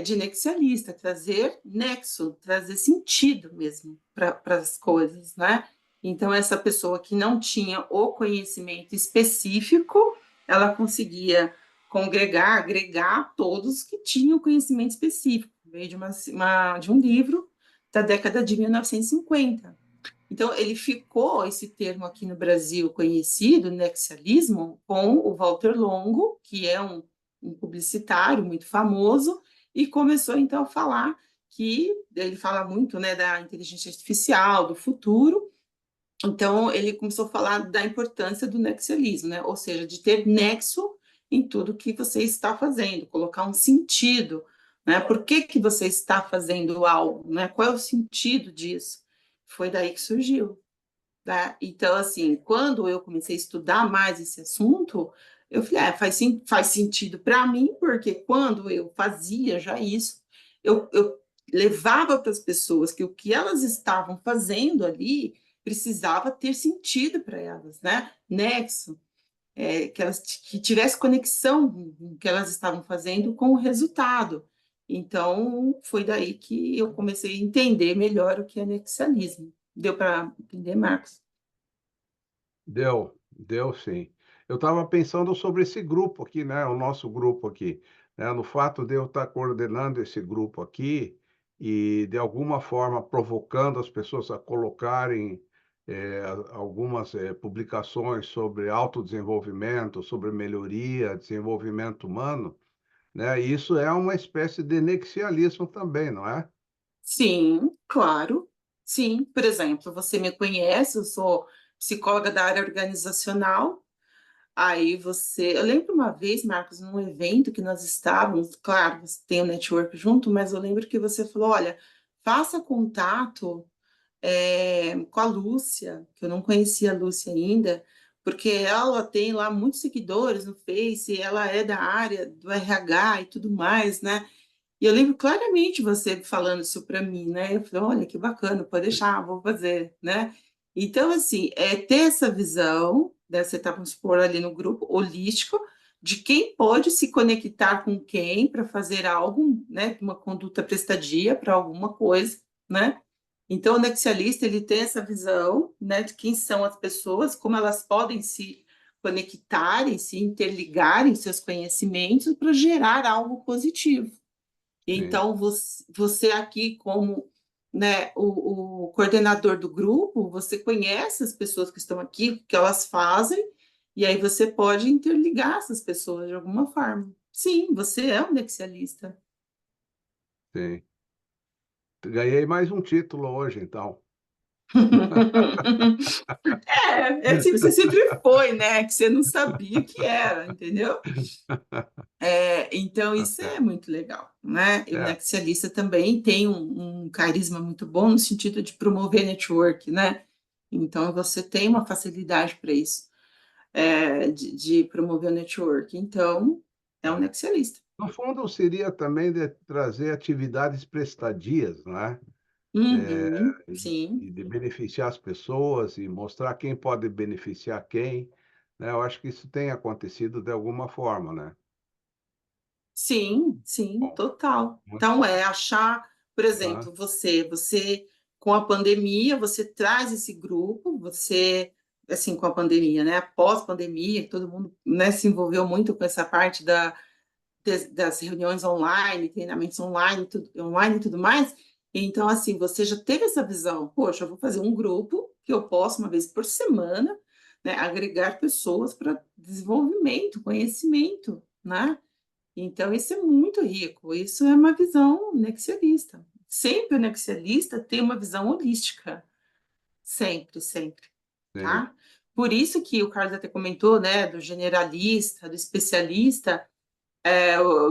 De nexialista, trazer nexo, trazer sentido mesmo para as coisas, né? Então, essa pessoa que não tinha o conhecimento específico, ela conseguia congregar, agregar todos que tinham conhecimento específico, veio de um livro da década de 1950. Então, ele ficou, esse termo aqui no Brasil conhecido, nexialismo, com o Walter Longo, que é um publicitário muito famoso, e começou, então, a falar que, ele fala muito, né, da inteligência artificial, do futuro, então ele começou a falar da importância do nexialismo, né, ou seja, de ter nexo em tudo que você está fazendo, colocar um sentido, né, por que que você está fazendo algo, né, qual é o sentido disso? Foi daí que surgiu. Tá? Então, assim, quando eu comecei a estudar mais esse assunto, eu falei, faz sentido para mim, porque quando eu fazia já isso, eu levava para as pessoas que o que elas estavam fazendo ali precisava ter sentido para elas, né? Nexo, que tivesse conexão com o que elas estavam fazendo com o resultado. Então, foi daí que eu comecei a entender melhor o que é nexialismo. Deu para entender, Marcos? Deu sim. Eu estava pensando sobre esse grupo aqui, né? O nosso grupo aqui, né? No fato de eu estar coordenando esse grupo aqui e, de alguma forma, provocando as pessoas a colocarem algumas publicações sobre autodesenvolvimento, sobre melhoria, desenvolvimento humano, né? Isso é uma espécie de nexialismo também, não é? Sim, claro. Sim, por exemplo, você me conhece, eu sou psicóloga da área organizacional. Aí eu lembro uma vez, Marcos, num evento que nós estávamos, claro, você tem o network junto, mas eu lembro que você falou: olha, faça contato com a Lúcia, que eu não conhecia a Lúcia ainda, porque ela tem lá muitos seguidores no Face, ela é da área do RH e tudo mais, né? E eu lembro claramente você falando isso para mim, né? Eu falei, olha, que bacana, pode deixar, vou fazer, né? Então, assim, ter essa visão, né? Você está, vamos supor, ali no grupo holístico, de quem pode se conectar com quem para fazer algo, né? Uma conduta prestadia para alguma coisa, né? Então, o nexialista, ele tem essa visão, né? De quem são as pessoas, como elas podem se conectarem, se interligarem seus conhecimentos para gerar algo positivo. Sim. Então, você aqui, como, né, o coordenador do grupo, você conhece as pessoas que estão aqui, o que elas fazem, e aí você pode interligar essas pessoas de alguma forma. Sim, você é um nexialista. Sim. Ganhei mais um título hoje, então. É assim, você sempre foi, né? Que você não sabia o que era, entendeu? Então, Tá isso é certo. muito legal, né? E o É, nexialista também tem um carisma muito bom no sentido de promover network, né? Então, você tem uma facilidade para isso, de promover o network. Então, é um é. nexialista. No fundo, seria também de trazer atividades prestadias, não é? Uhum, e, sim. e de beneficiar as pessoas e mostrar quem pode beneficiar quem, né? Eu acho que isso tem acontecido de alguma forma, né? Sim, sim, Bom, total. muito Então, bom. é achar, por Aham, exemplo, você com a pandemia, você traz esse grupo, você, assim, com a pandemia, né, após pandemia, todo mundo, né, se envolveu muito com essa parte das reuniões online, treinamentos online e tudo mais. Então, assim, você já teve essa visão, poxa, eu vou fazer um grupo que eu posso, uma vez por semana, né, agregar pessoas para desenvolvimento, conhecimento, né? Então, isso é muito rico, isso é uma visão nexialista. Sempre o nexialista tem uma visão holística, sempre, sempre, sim, tá? Por isso que o Carlos até comentou, né, do generalista, do especialista.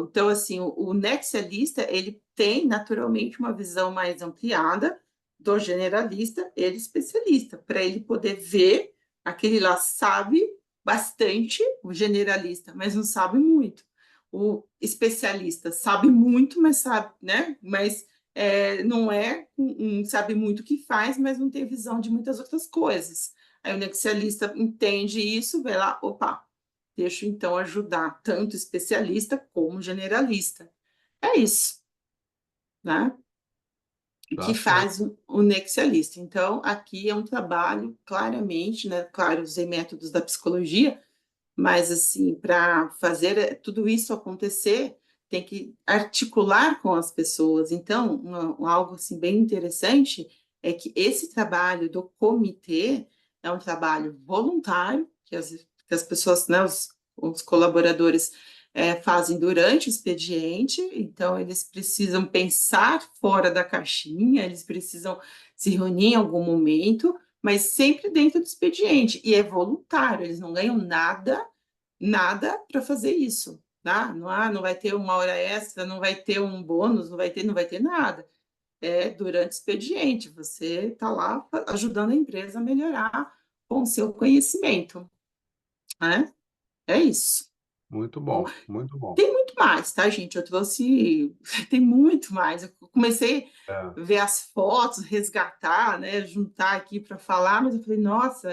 Então, assim, o nexialista, ele tem naturalmente uma visão mais ampliada do generalista, ele especialista, para ele poder ver, aquele lá sabe bastante, o generalista, mas não sabe muito. O especialista sabe muito, mas sabe, né? Mas não sabe muito o que faz, mas não tem visão de muitas outras coisas. Aí o nexialista entende isso, vai lá, opa, deixa eu então ajudar tanto especialista como generalista. É isso, né? tá Que certo. faz o nexialista. Então, aqui é um trabalho, claramente, né? Claro, usei métodos da psicologia, mas, assim, para fazer tudo isso acontecer, tem que articular com as pessoas. Então, algo, assim, bem interessante é que esse trabalho do comitê é um trabalho voluntário, que as pessoas, né, os colaboradores fazem durante o expediente, então eles precisam pensar fora da caixinha, eles precisam se reunir em algum momento, mas sempre dentro do expediente, e é voluntário, eles não ganham nada para fazer isso, tá? Não vai ter uma hora extra, não vai ter um bônus, não vai ter nada. É durante o expediente, você está lá ajudando a empresa a melhorar com o seu conhecimento, né? É isso. Muito Bom, bom, muito bom. tem muito mais, tá, gente? Eu trouxe, tem muito mais. Eu comecei É, a ver as fotos, resgatar, né, juntar aqui para falar, mas eu falei, nossa,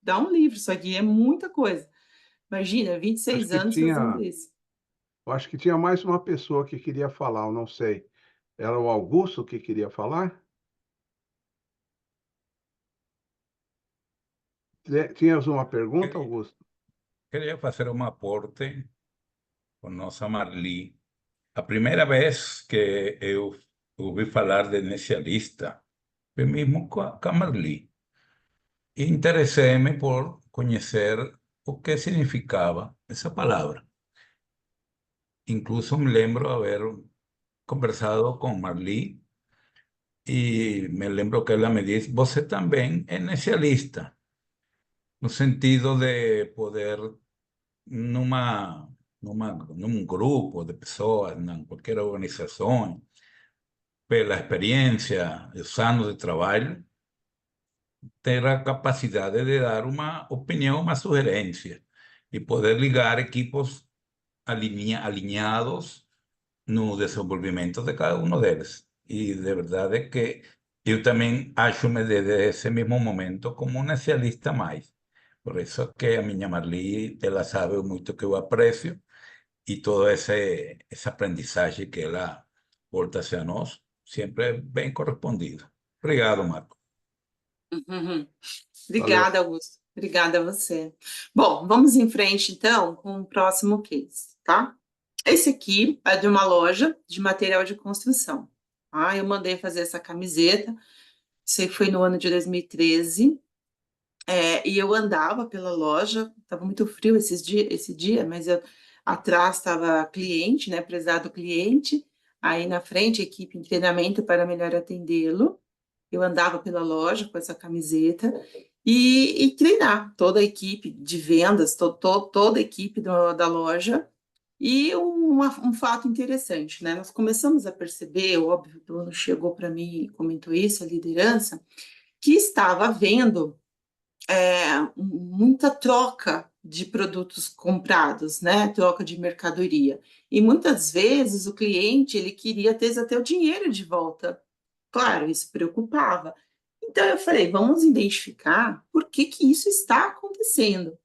dá um livro isso aqui, é muita coisa. Imagina, vinte e acho seis que anos fazendo tinha, isso. eu acho que tinha mais uma pessoa que queria falar, eu não sei. Era o Augusto que queria falar? Tinhas uma pergunta, Queria Augusto? queria fazer um aporte com nossa Marli. A primeira vez que eu ouvi falar de inicialista foi mesmo com a Marli. E interessei-me por conhecer o que significava essa palavra. Incluso me lembro haber conversado com Marli e me lembro que ela me disse: Você também é inicialista, no sentido de poder num grupo de pessoas, em qualquer organização, pela experiência, os anos de trabalho, ter a capacidade de dar uma opinião, uma sugerência e poder ligar equipos alinhados no desenvolvimento de cada um deles. E de verdade que eu também acho-me desde esse mesmo momento como um especialista mais. Por isso que a minha Marli, ela sabe muito que eu aprecio y todo ese aprendizaje que ela volta hacia nós, sempre bem correspondido. Obrigado, Marco. Uhum. Valeu. Obrigada, Augusto. Obrigada a você. Bom, vamos em frente, então, com o próximo case, tá? Esse aqui é de uma loja de material de construção. Eu mandei fazer essa camiseta, isso aí foi no ano de 2013, e eu andava pela loja, estava muito frio esse dia, mas atrás estava cliente, né, prezado cliente, aí na frente, equipe em treinamento para melhor atendê-lo. Eu andava pela loja com essa camiseta e treinar toda a equipe de vendas, toda a equipe da loja. E um fato interessante, né? Nós começamos a perceber, óbvio, o dono chegou para mim e comentou isso, a liderança, que estava havendo muita troca de produtos comprados, né? Troca de mercadoria. E muitas vezes o cliente ele queria ter até o dinheiro de volta. Claro, isso preocupava. Então, eu falei, vamos identificar por que que isso está acontecendo.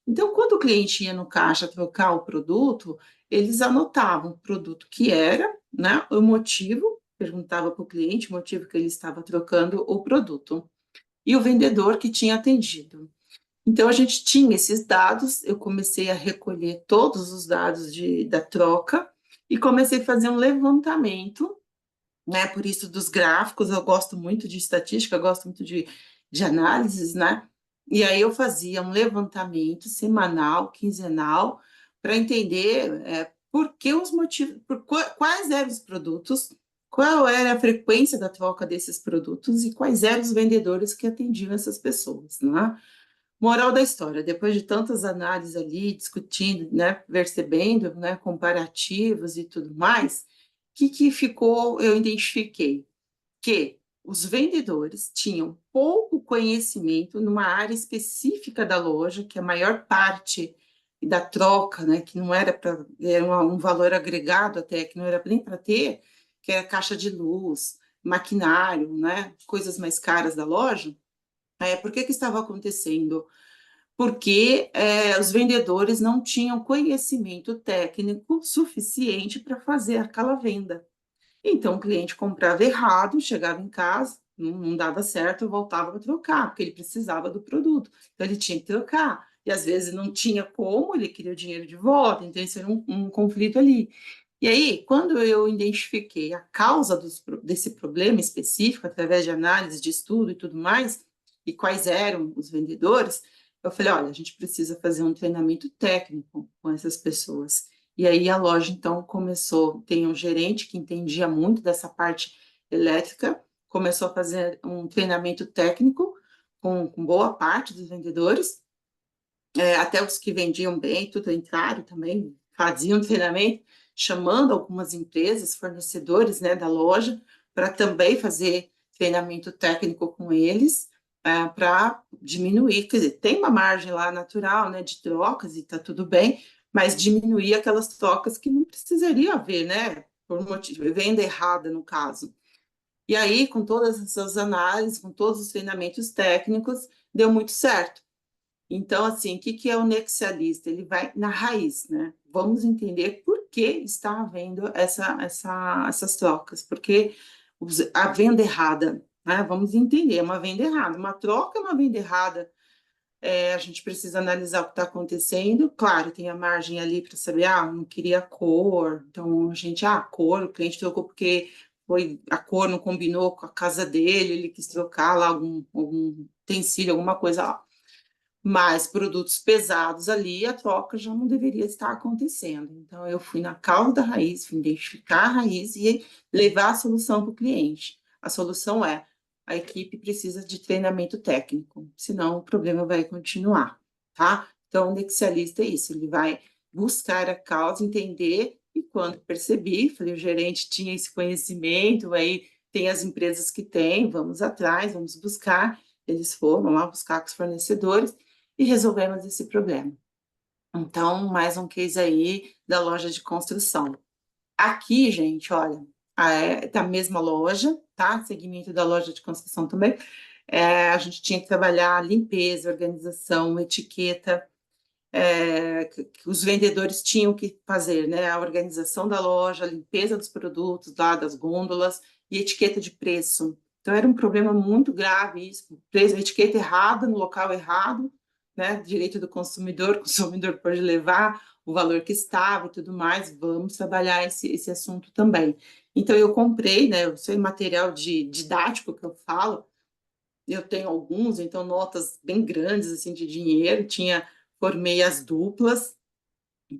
Então, quando o cliente ia no caixa trocar o produto, eles anotavam o produto que era, né, o motivo, perguntava para o cliente o motivo que ele estava trocando o produto, e o vendedor que tinha atendido. Então, a gente tinha esses dados, eu comecei a recolher todos os dados da troca e comecei a fazer um levantamento, né? Por isso dos gráficos, eu gosto muito de estatística, eu gosto muito de análises, né? E aí eu fazia um levantamento semanal, quinzenal, para entender por que os motivos, quais eram os produtos, qual era a frequência da troca desses produtos e quais eram os vendedores que atendiam essas pessoas, né? Moral da história, depois de tantas análises ali, discutindo, né, percebendo, né, comparativos e tudo mais, o que ficou, eu identifiquei que os vendedores tinham pouco conhecimento numa área específica da loja, que a maior parte da troca, né, que não era para, era um valor agregado até, que não era nem para ter, que era caixa de luz, maquinário, né, coisas mais caras da loja. Por que que estava acontecendo? Porque os vendedores não tinham conhecimento técnico suficiente para fazer aquela venda. Então, o cliente comprava errado, chegava em casa, não dava certo, voltava para trocar, porque ele precisava do produto. Então, ele tinha que trocar. E às vezes não tinha como, ele queria o dinheiro de volta, então isso era um conflito ali. E aí, quando eu identifiquei a causa desse problema específico, através de análise, de estudo e tudo mais, e quais eram os vendedores, eu falei, olha, a gente precisa fazer um treinamento técnico com essas pessoas. E aí a loja, então, começou, tem um gerente que entendia muito dessa parte elétrica, começou a fazer um treinamento técnico com boa parte dos vendedores, até os que vendiam bem, tudo entraram também, faziam treinamento, chamando algumas empresas, fornecedores, né, da loja, para também fazer treinamento técnico com eles, para diminuir, quer dizer, tem uma margem lá natural, né, de trocas e está tudo bem, mas diminuir aquelas trocas que não precisaria haver, né, por motivo, venda errada no caso. E aí, com todas essas análises, com todos os treinamentos técnicos, deu muito certo. Então, assim, o que é o nexialista? Ele vai na raiz, né? Vamos entender por que está havendo essas trocas, porque a venda errada, né? Vamos entender, é uma venda errada, uma troca é uma venda errada. A gente precisa analisar o que está acontecendo. Claro, tem a margem ali para saber, não queria cor, então a gente, a cor, o cliente trocou porque a cor não combinou com a casa dele, ele quis trocar lá algum utensílio, alguma coisa lá. Mas produtos pesados ali, a troca já não deveria estar acontecendo. Então, eu fui na causa da raiz, fui identificar a raiz e levar a solução para o cliente. A solução é, a equipe precisa de treinamento técnico, senão o problema vai continuar, tá? Então, o nexialista é isso, ele vai buscar a causa, entender, e quando percebi, falei, o gerente tinha esse conhecimento, aí tem as empresas que têm, vamos atrás, vamos buscar, eles foram lá buscar com os fornecedores, e resolvemos esse problema. Então, mais um case aí da loja de construção. Aqui, gente, olha, tá a mesma loja, tá? Segmento da loja de construção também. A gente tinha que trabalhar limpeza, organização, etiqueta, que os vendedores tinham que fazer, né? A organização da loja, a limpeza dos produtos, lá das gôndolas e etiqueta de preço. Então, era um problema muito grave isso, preço, etiqueta errada no local errado, né? Direito do consumidor, o consumidor pode levar o valor que estava e tudo mais, vamos trabalhar esse assunto também. Então, eu comprei, né? Eu sei material didático que eu falo, eu tenho alguns, então notas bem grandes, assim, de dinheiro, formei as duplas,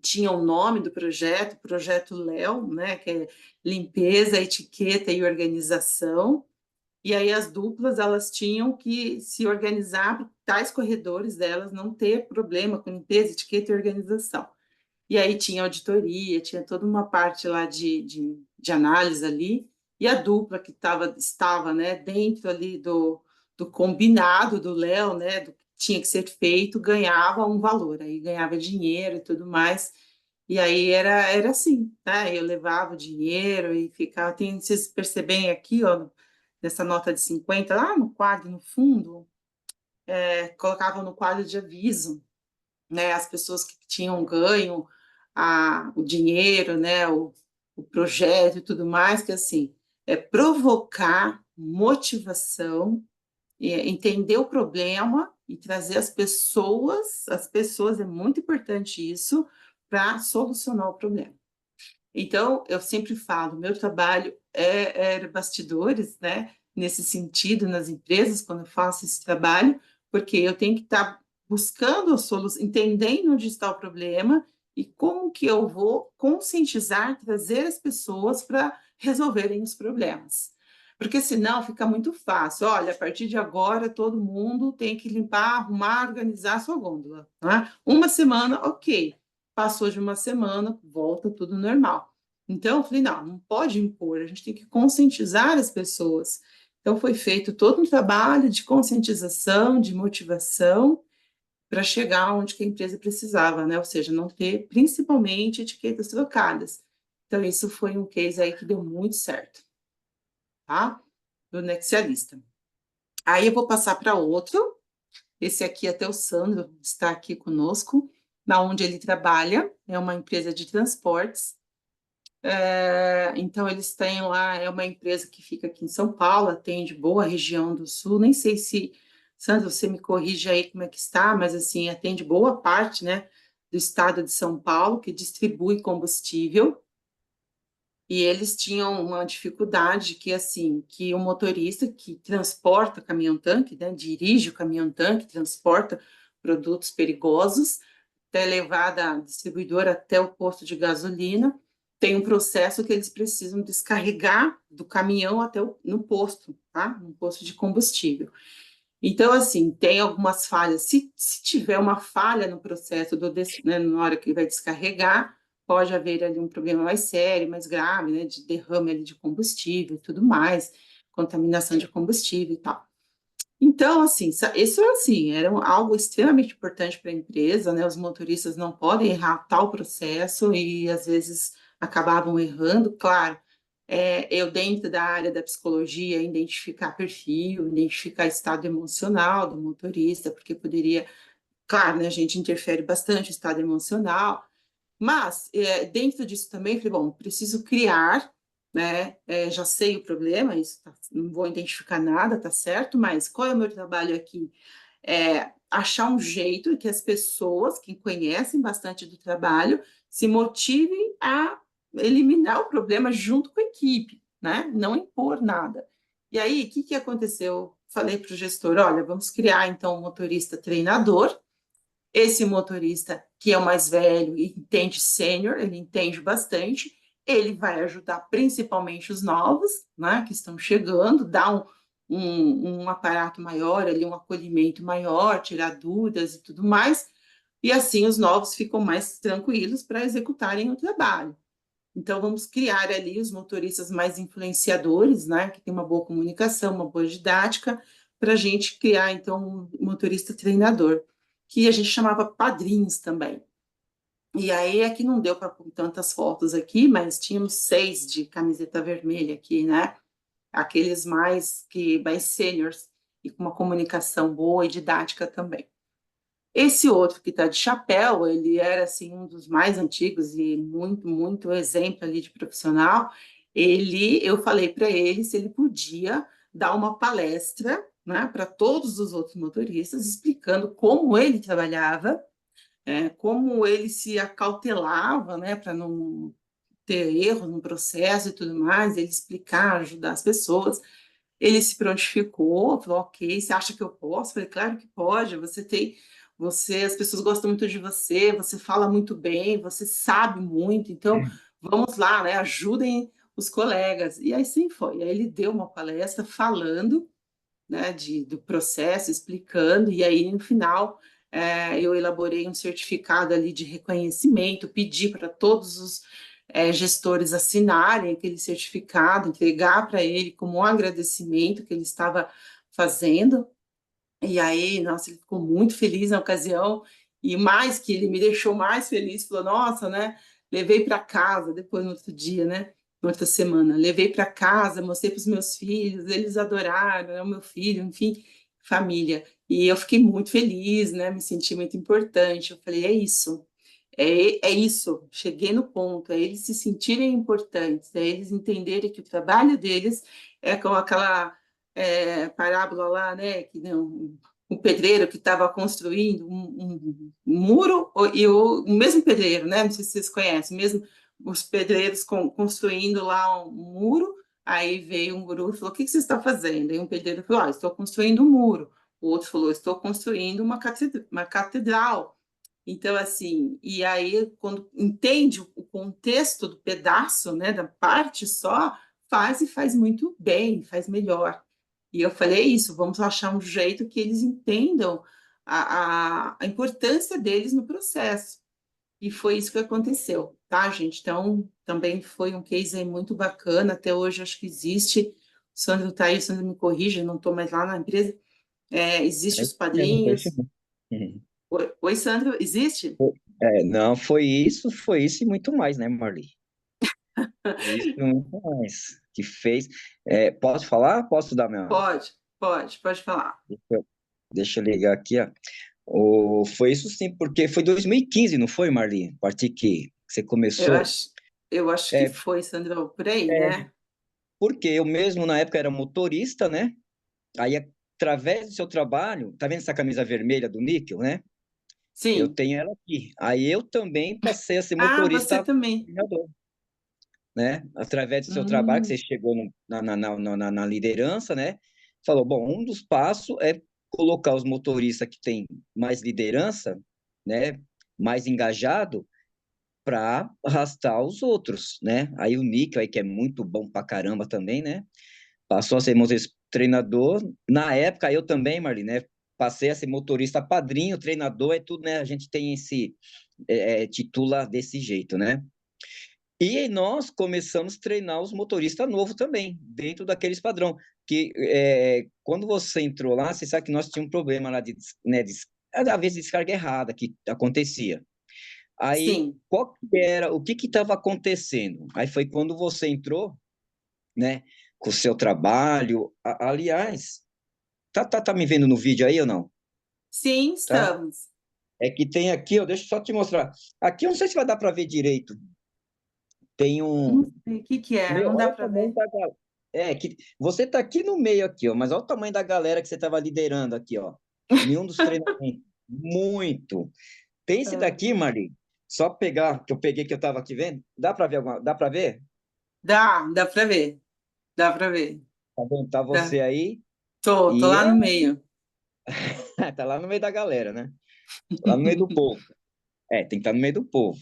tinha o nome do projeto Léo, né, que é limpeza, etiqueta e organização, e aí as duplas, elas tinham que se organizar para tais corredores delas não ter problema com limpeza, etiqueta e organização. E aí tinha auditoria, tinha toda uma parte lá de análise ali, e a dupla que estava, né, dentro ali do combinado do Léo, né, do que tinha que ser feito, ganhava um valor, aí ganhava dinheiro e tudo mais, e aí era assim, né, eu levava o dinheiro e ficava, vocês percebem aqui, ó, dessa nota de 50, lá no quadro, no fundo, colocavam no quadro de aviso, né, as pessoas que tinham ganho o dinheiro, né, o projeto e tudo mais, que assim, é provocar motivação, entender o problema e trazer as pessoas é muito importante isso, para solucionar o problema. Então, eu sempre falo, meu trabalho é bastidores, né? Nesse sentido, nas empresas, quando eu faço esse trabalho, porque eu tenho que estar buscando a solução, entendendo onde está o problema e como que eu vou conscientizar, trazer as pessoas para resolverem os problemas. Porque senão fica muito fácil. Olha, a partir de agora todo mundo tem que limpar, arrumar, organizar a sua gôndola. Né? Uma semana, ok. Passou de uma semana, volta tudo normal. Então, eu falei, não pode impor, a gente tem que conscientizar as pessoas. Então, foi feito todo um trabalho de conscientização, de motivação, para chegar onde que a empresa precisava, né? Ou seja, não ter, principalmente, etiquetas trocadas. Então, isso foi um case aí que deu muito certo, tá? Do Nexialista. Aí, eu vou passar para outro. Esse aqui, até o Sandro está aqui conosco, na onde ele trabalha, é uma empresa de transportes. Então, eles têm lá, é uma empresa que fica aqui em São Paulo, atende boa região do Sul, nem sei se, Sandro, você me corrige aí como é que está, mas assim, atende boa parte, né, do estado de São Paulo, que distribui combustível, e eles tinham uma dificuldade que, assim, que o motorista que transporta caminhão-tanque, né, dirige o caminhão-tanque, transporta produtos perigosos, até levar da distribuidora até o posto de gasolina, tem um processo que eles precisam descarregar do caminhão até no posto, tá? No posto de combustível. Então, assim, tem algumas falhas. Se tiver uma falha no processo, né, na hora que ele vai descarregar, pode haver ali um problema mais sério, mais grave, né, de derrame ali de combustível e tudo mais, contaminação de combustível e tal. Então, assim, isso assim, era algo extremamente importante para a empresa, né? Os motoristas não podem errar tal processo e às vezes acabavam errando, claro. Eu, dentro da área da psicologia, identificar perfil, identificar estado emocional do motorista, porque poderia, claro, né, a gente interfere bastante o estado emocional, mas dentro disso também, falei, bom, preciso criar, né? Já sei o problema, isso não vou identificar nada, tá certo, mas qual é o meu trabalho aqui? Achar um jeito que as pessoas que conhecem bastante do trabalho se motivem a eliminar o problema junto com a equipe, né? Não impor nada. E aí, o que aconteceu? Falei para o gestor, olha, vamos criar então um motorista treinador. Esse motorista, que é o mais velho e entende sênior, ele entende bastante, ele vai ajudar principalmente os novos, né, que estão chegando, dar um aparato maior, ali, um acolhimento maior, tirar dúvidas e tudo mais, e assim os novos ficam mais tranquilos para executarem o trabalho. Então, vamos criar ali os motoristas mais influenciadores, né, que tem uma boa comunicação, uma boa didática, para a gente criar, então, um motorista treinador, que a gente chamava padrinhos também. E aí é que não deu para pôr tantas fotos aqui, mas tínhamos 6 de camiseta vermelha aqui, né? Aqueles mais seniors e com uma comunicação boa e didática também. Esse outro que está de chapéu, ele era assim um dos mais antigos e muito, muito exemplo ali de profissional. Eu falei para ele se ele podia dar uma palestra, né, para todos os outros motoristas, explicando como ele trabalhava, como ele se acautelava, né, para não ter erros no processo e tudo mais, ele explicar, ajudar as pessoas. Ele se prontificou, falou, ok, você acha que eu posso? Eu falei, claro que pode, as pessoas gostam muito de você, você fala muito bem, você sabe muito, então vamos lá, né, ajudem os colegas. E aí sim foi, aí ele deu uma palestra falando, né, do processo, explicando, e aí no final eu elaborei um certificado ali de reconhecimento, pedi para todos os gestores assinarem aquele certificado, entregar para ele como um agradecimento que ele estava fazendo. E aí, nossa, ele ficou muito feliz na ocasião, e mais que ele me deixou mais feliz, falou, nossa, né, levei para casa depois no outro dia, né, na outra semana. Levei para casa, mostrei para os meus filhos, eles adoraram, é o meu filho, enfim, família. E eu fiquei muito feliz, né? Me senti muito importante. Eu falei, é isso. É isso, cheguei no ponto, é eles se sentirem importantes, é eles entenderem que o trabalho deles é como aquela parábola lá, né, que não, o pedreiro que estava construindo um muro, e o mesmo pedreiro, né, não sei se vocês conhecem, mesmo os pedreiros construindo lá um muro, aí veio um guru e falou, o que você está fazendo? Aí um pedreiro falou, estou construindo um muro, o outro falou, estou construindo uma catedral. Então, assim, e aí, quando entende o contexto do pedaço, né, da parte só, faz e faz muito bem, faz melhor. E eu falei isso, vamos achar um jeito que eles entendam a importância deles no processo. E foi isso que aconteceu, tá, gente? Então, também foi um case aí muito bacana, até hoje acho que existe. O Sandro está aí, o Sandro me corrige, não estou mais lá na empresa. Existe É os isso mesmo, foi isso padrinhos. mesmo. Uhum. Oi, Sandro, existe? Não, foi isso e muito mais, né, Marli? Foi isso e muito mais que fez. Posso falar? Posso dar minha. Pode falar. Deixa eu ligar aqui, ó. Foi isso sim, porque foi 2015, não foi, Marli? A partir que você Eu começou. acho, eu acho que É, foi, Sandro, por aí, é, né? porque eu mesmo, na época, era motorista, né? Aí, através do seu trabalho, tá vendo essa camisa vermelha do níquel, né? Eu Sim. tenho ela aqui. Aí eu também passei a ser Ah, você motorista também. treinador, né? Através do seu trabalho, que Hum, você chegou na liderança, né? Falou, bom, um dos passos é colocar os motoristas que têm mais liderança, né? Mais engajado, para arrastar os outros, né? Aí o Níquel, aí, que é muito bom pra caramba também, né? Passou a ser motorista treinador. Na época, eu também, Marli, né? Passei a ser motorista padrinho, treinador, é tudo, né? A gente tem esse, titula desse jeito, né? E nós começamos a treinar os motoristas novos também, dentro daqueles padrão. Que quando você entrou lá, você sabe que nós tínhamos um problema lá às vezes descarga errada que acontecia. Aí, sim. qual que era, o que estava acontecendo? Aí foi quando você entrou, né, com o seu trabalho. Aliás, tá me vendo no vídeo aí ou não? Sim, Tá? estamos. É que tem aqui, ó, deixa eu só te mostrar. Aqui eu não sei se vai dar para ver direito. Tem Não um. sei o que que é, não Olha dá o para tamanho ver. da galera. Que você tá aqui no meio aqui, ó, mas olha o tamanho da galera que você estava liderando aqui, ó. Nenhum dos treinamentos. Muito. Tem esse Ah, daqui, Marli. Só pegar, que eu peguei que eu estava aqui vendo. Dá para ver alguma. Dá para ver? dá para ver. Dá para ver. Tá bom? Tá Dá. você aí. Tô E lá no meio. tá lá no meio da galera, né? Lá no meio do povo. Tem que estar no meio do povo.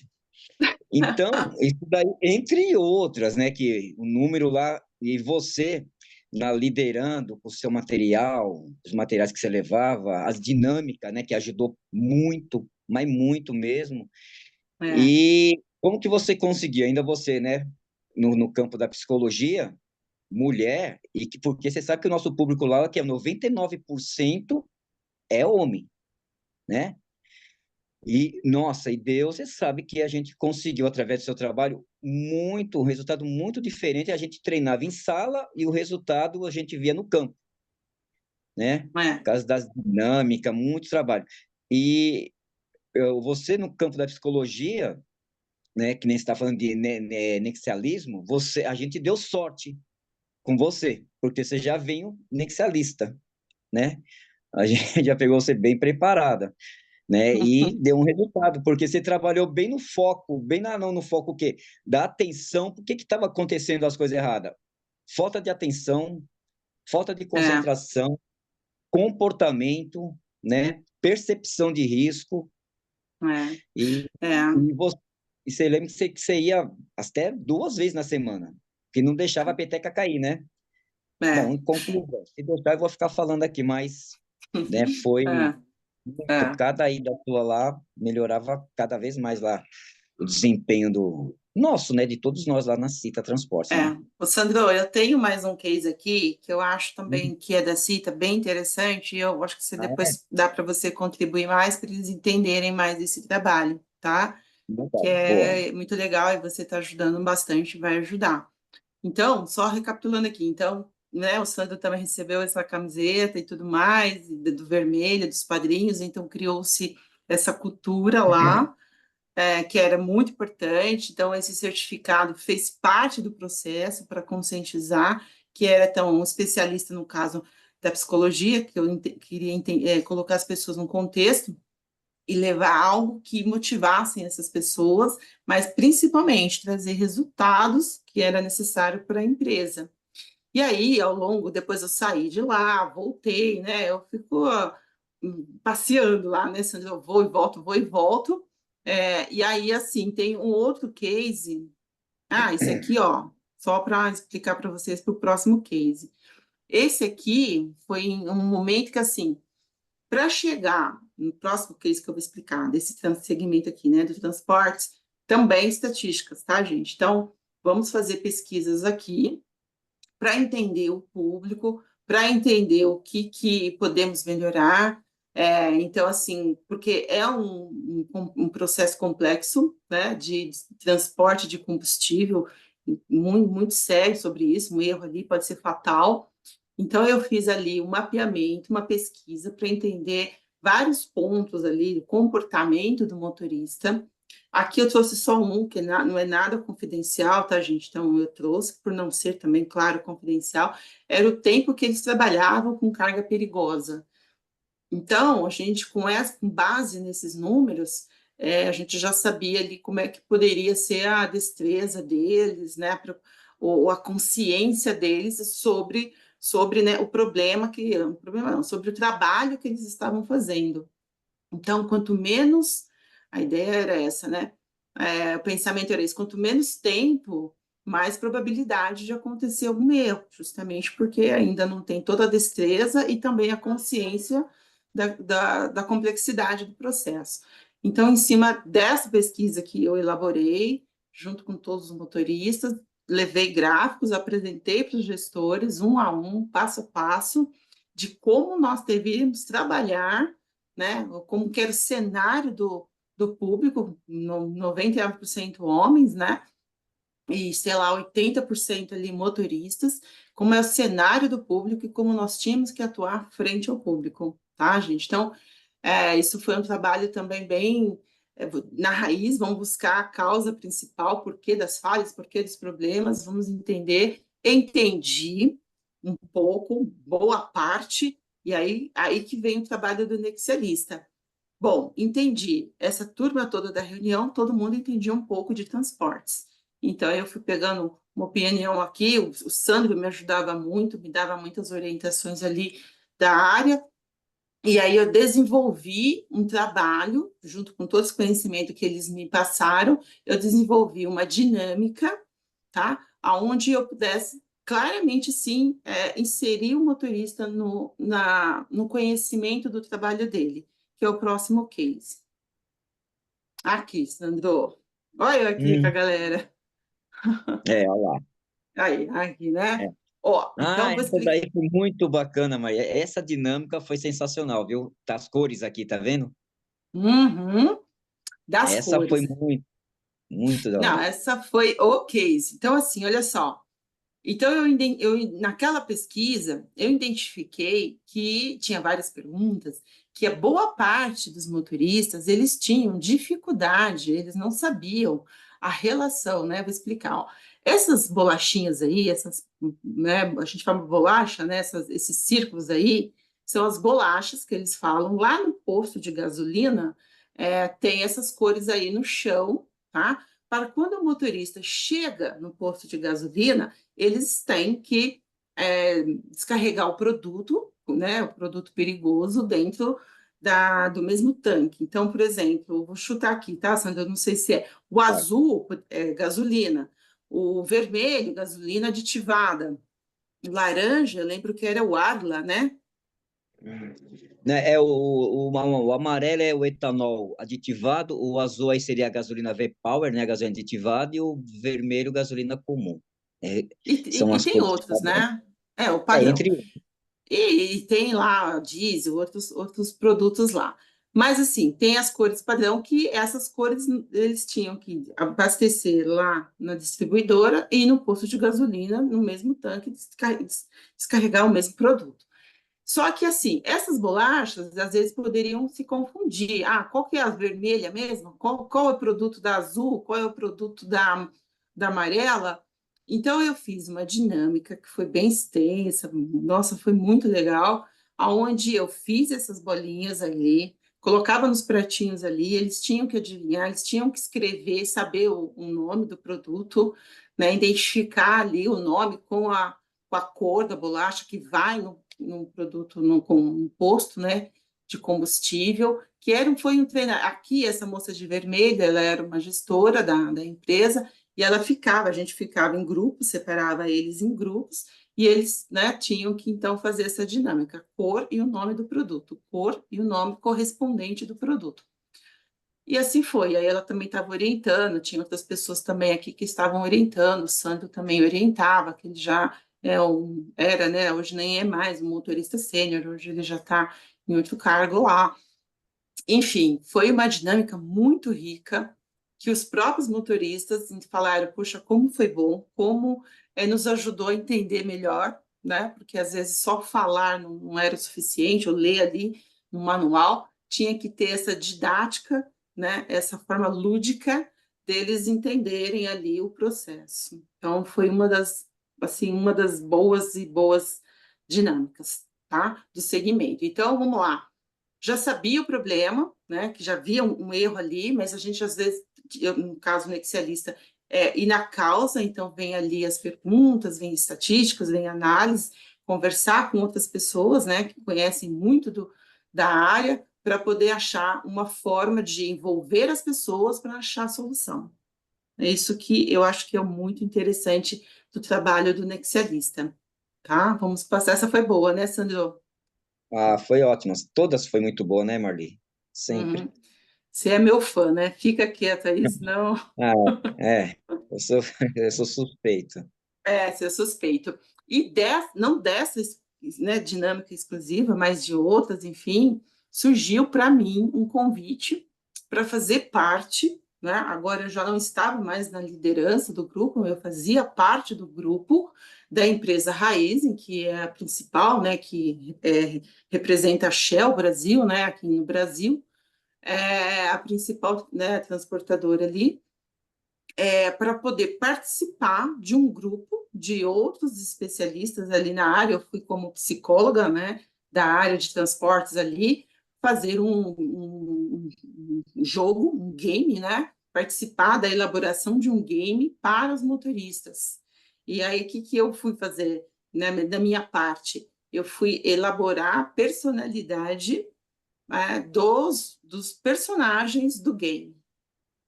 Então, isso daí, entre outras, né? Que o número lá, e você liderando com o seu material, os materiais que você levava, as dinâmicas, né? Que ajudou muito, mas muito mesmo. É, E como que você conseguiu, ainda você, né? No campo da psicologia, mulher, porque você sabe que o nosso público lá, que é 99% é homem, né? E, nossa, e Deus, você sabe que a gente conseguiu, através do seu trabalho, um resultado muito diferente. A gente treinava em sala e o resultado a gente via no campo, né? Por é, causa das dinâmicas, muito trabalho. E você, no campo da psicologia, né, que nem você está falando de nexialismo, a gente deu sorte com você, porque você já veio nexialista, né? A gente já pegou você bem preparada, né? E deu um resultado, porque você trabalhou bem no foco, não no foco o quê? Da atenção. Por que estava acontecendo as coisas erradas? Falta de atenção, falta de é, concentração, comportamento, né? Percepção de risco. E, é, e você lembra que você ia até 2 vezes na semana, que não deixava a peteca cair, né? Bom, é, em conclusão, se deixar, eu vou ficar falando aqui, mas, né, foi é, muito. é. Cada ida sua lá melhorava cada vez mais lá o desempenho do nosso, né, de todos nós lá na Cita Transportes, né? Ô, Sandro, eu tenho mais um case aqui que eu acho Uhum. também que é da Cita, bem interessante, e eu acho que você Ah, é? depois dá para você contribuir mais para eles entenderem mais esse trabalho, tá? Que Legal. Boa. é muito legal e você está ajudando bastante, vai ajudar. Então, só recapitulando aqui, então, né, o Sandro também recebeu essa camiseta e tudo mais, do vermelho, dos padrinhos, então criou-se essa cultura lá, que era muito importante, então esse certificado fez parte do processo para conscientizar, que era então um especialista no caso da psicologia, que eu queria colocar as pessoas num contexto, e levar algo que motivassem essas pessoas, mas principalmente trazer resultados que era necessário para a empresa. E aí, ao longo, depois eu saí de lá, voltei, né? Eu fico passeando lá, né? Sandra? Eu vou e volto, vou e volto. E aí, assim, tem um outro case. Ah, esse aqui, ó, só para explicar para vocês para o próximo case. Esse aqui foi em um momento que, assim, para chegar no próximo case que eu vou explicar, desse segmento aqui, né, do transporte, também estatísticas, tá, gente? Então, vamos fazer pesquisas aqui para entender o público, para entender o que podemos melhorar. Então, assim, porque é um processo complexo, né, de transporte de combustível, muito, muito sério sobre isso, um erro ali pode ser fatal. Então, eu fiz ali um mapeamento, uma pesquisa para entender vários pontos ali do comportamento do motorista. Aqui eu trouxe só um, que não é nada confidencial, tá, gente? Então, eu trouxe, por não ser também, claro, confidencial, era o tempo que eles trabalhavam com carga perigosa. Então, a gente, com base nesses números, a gente já sabia ali como é que poderia ser a destreza deles, né, ou a consciência deles sobre né, o problema não, sobre o trabalho que eles estavam fazendo. Então, quanto menos, a ideia era essa, né? O pensamento era esse, quanto menos tempo, mais probabilidade de acontecer algum erro, justamente porque ainda não tem toda a destreza e também a consciência da complexidade do processo. Então, em cima dessa pesquisa que eu elaborei, junto com todos os motoristas, levei gráficos, apresentei para os gestores, um a um, passo a passo, de como nós deveríamos trabalhar, né? Como que era o cenário do público, 99% homens, né? E, sei lá, 80% ali motoristas, como é o cenário do público e como nós tínhamos que atuar frente ao público, tá, gente? Então, isso foi um trabalho também bem na raiz, vamos buscar a causa principal, porquê das falhas, porquê dos problemas, vamos entender, entendi um pouco, boa parte, e aí que vem o trabalho do nexialista. Bom, entendi. Essa turma toda da reunião, todo mundo entendia um pouco de transportes. Então, eu fui pegando uma opinião aqui, o Sandro me ajudava muito, me dava muitas orientações ali da área, e aí eu desenvolvi um trabalho, junto com todo esse conhecimento que eles me passaram, eu desenvolvi uma dinâmica, tá? Onde eu pudesse claramente, sim, inserir o motorista no conhecimento do trabalho dele, que é o próximo case. Aqui, Sandro. Olha eu aqui com a galera. Olha lá. Aí, aqui, né? É. Ó, então vou Essa explicar. daí foi muito bacana, Maria. Essa dinâmica foi sensacional, viu? Das cores aqui, tá vendo? Uhum, das Essa foi cores. muito, muito da Não, hora. essa foi o case. Então, assim, olha só. Então, naquela pesquisa, eu identifiquei que tinha várias perguntas, que a boa parte dos motoristas, eles tinham dificuldade, eles não sabiam a relação, né? Vou explicar, ó. Essas bolachinhas aí, né, a gente fala bolacha, né? Esses círculos aí, são as bolachas que eles falam lá no posto de gasolina, tem essas cores aí no chão, tá? Para quando o motorista chega no posto de gasolina, eles têm que descarregar o produto, né, o produto perigoso, dentro do mesmo tanque. Então, por exemplo, vou chutar aqui, tá, Sandra? Eu não sei se é o azul, gasolina, o vermelho, gasolina aditivada, o laranja, eu lembro que era o Adla, né? Né, o amarelo é o etanol aditivado, o azul aí seria a gasolina V-Power, né, a gasolina aditivada, e o vermelho, gasolina comum. São E as tem cores de outros, cada um. né? O padrão. Entre E tem lá diesel, outros produtos lá. Mas, assim, tem as cores padrão, que essas cores eles tinham que abastecer lá na distribuidora e no posto de gasolina, no mesmo tanque, descarregar o mesmo produto. Só que, assim, essas bolachas, às vezes, poderiam se confundir. Ah, qual que é a vermelha mesmo? Qual é o produto da azul? Qual é o produto da amarela? Então, eu fiz uma dinâmica que foi bem extensa, nossa, foi muito legal, aonde eu fiz essas bolinhas ali, colocava nos pratinhos ali, eles tinham que adivinhar, eles tinham que escrever, saber o nome do produto, né, identificar ali o nome com a cor da bolacha que vai no produto, no composto, né, de combustível, foi um treinamento. Aqui, essa moça de vermelho, ela era uma gestora da empresa, e a gente ficava em grupos, separava eles em grupos, e eles, né, tinham que, então, fazer essa dinâmica, cor e o nome do produto, cor e o nome correspondente do produto. E assim foi, aí ela também estava orientando, tinha outras pessoas também aqui que estavam orientando, o Sandro também orientava, que ele já era, né, hoje nem é mais um motorista sênior, hoje ele já está em outro cargo lá. Enfim, foi uma dinâmica muito rica, que os próprios motoristas falaram, puxa, como foi bom, como nos ajudou a entender melhor, né? Porque às vezes só falar não era o suficiente, ou ler ali no manual, tinha que ter essa didática, né? Essa forma lúdica deles entenderem ali o processo. Então, foi uma das boas dinâmicas, tá? Do segmento. Então, vamos lá. Já sabia o problema, né, que já havia um erro ali, mas a gente, às vezes, no caso nexialista, ir na causa, então vem ali as perguntas, vem estatísticas, vem análise, conversar com outras pessoas, né, que conhecem muito da área, para poder achar uma forma de envolver as pessoas para achar a solução. É isso que eu acho que é muito interessante do trabalho do nexialista, tá? Vamos passar, essa foi boa, né, Sandro? Ah, foi ótimo. Todas foi muito boa, né, Marli? Sempre. Uhum. Você é meu fã, né? Fica quieta aí, senão Ah, é. Eu sou, eu sou suspeito. você é suspeito. E não dessa, né, dinâmica exclusiva, mas de outras, enfim, surgiu para mim um convite para fazer parte, né? Agora eu já não estava mais na liderança do grupo, eu fazia parte do grupo da empresa Raizen, que é a principal, né, que representa a Shell Brasil, né, aqui no Brasil. A principal, né, transportadora ali, para poder participar de um grupo de outros especialistas ali na área. Eu fui como psicóloga, né, da área de transportes ali, fazer um jogo, um game, né, participar da elaboração de um game para os motoristas. E aí, o que eu fui fazer, né, da minha parte? Eu fui elaborar a personalidade dos personagens do game.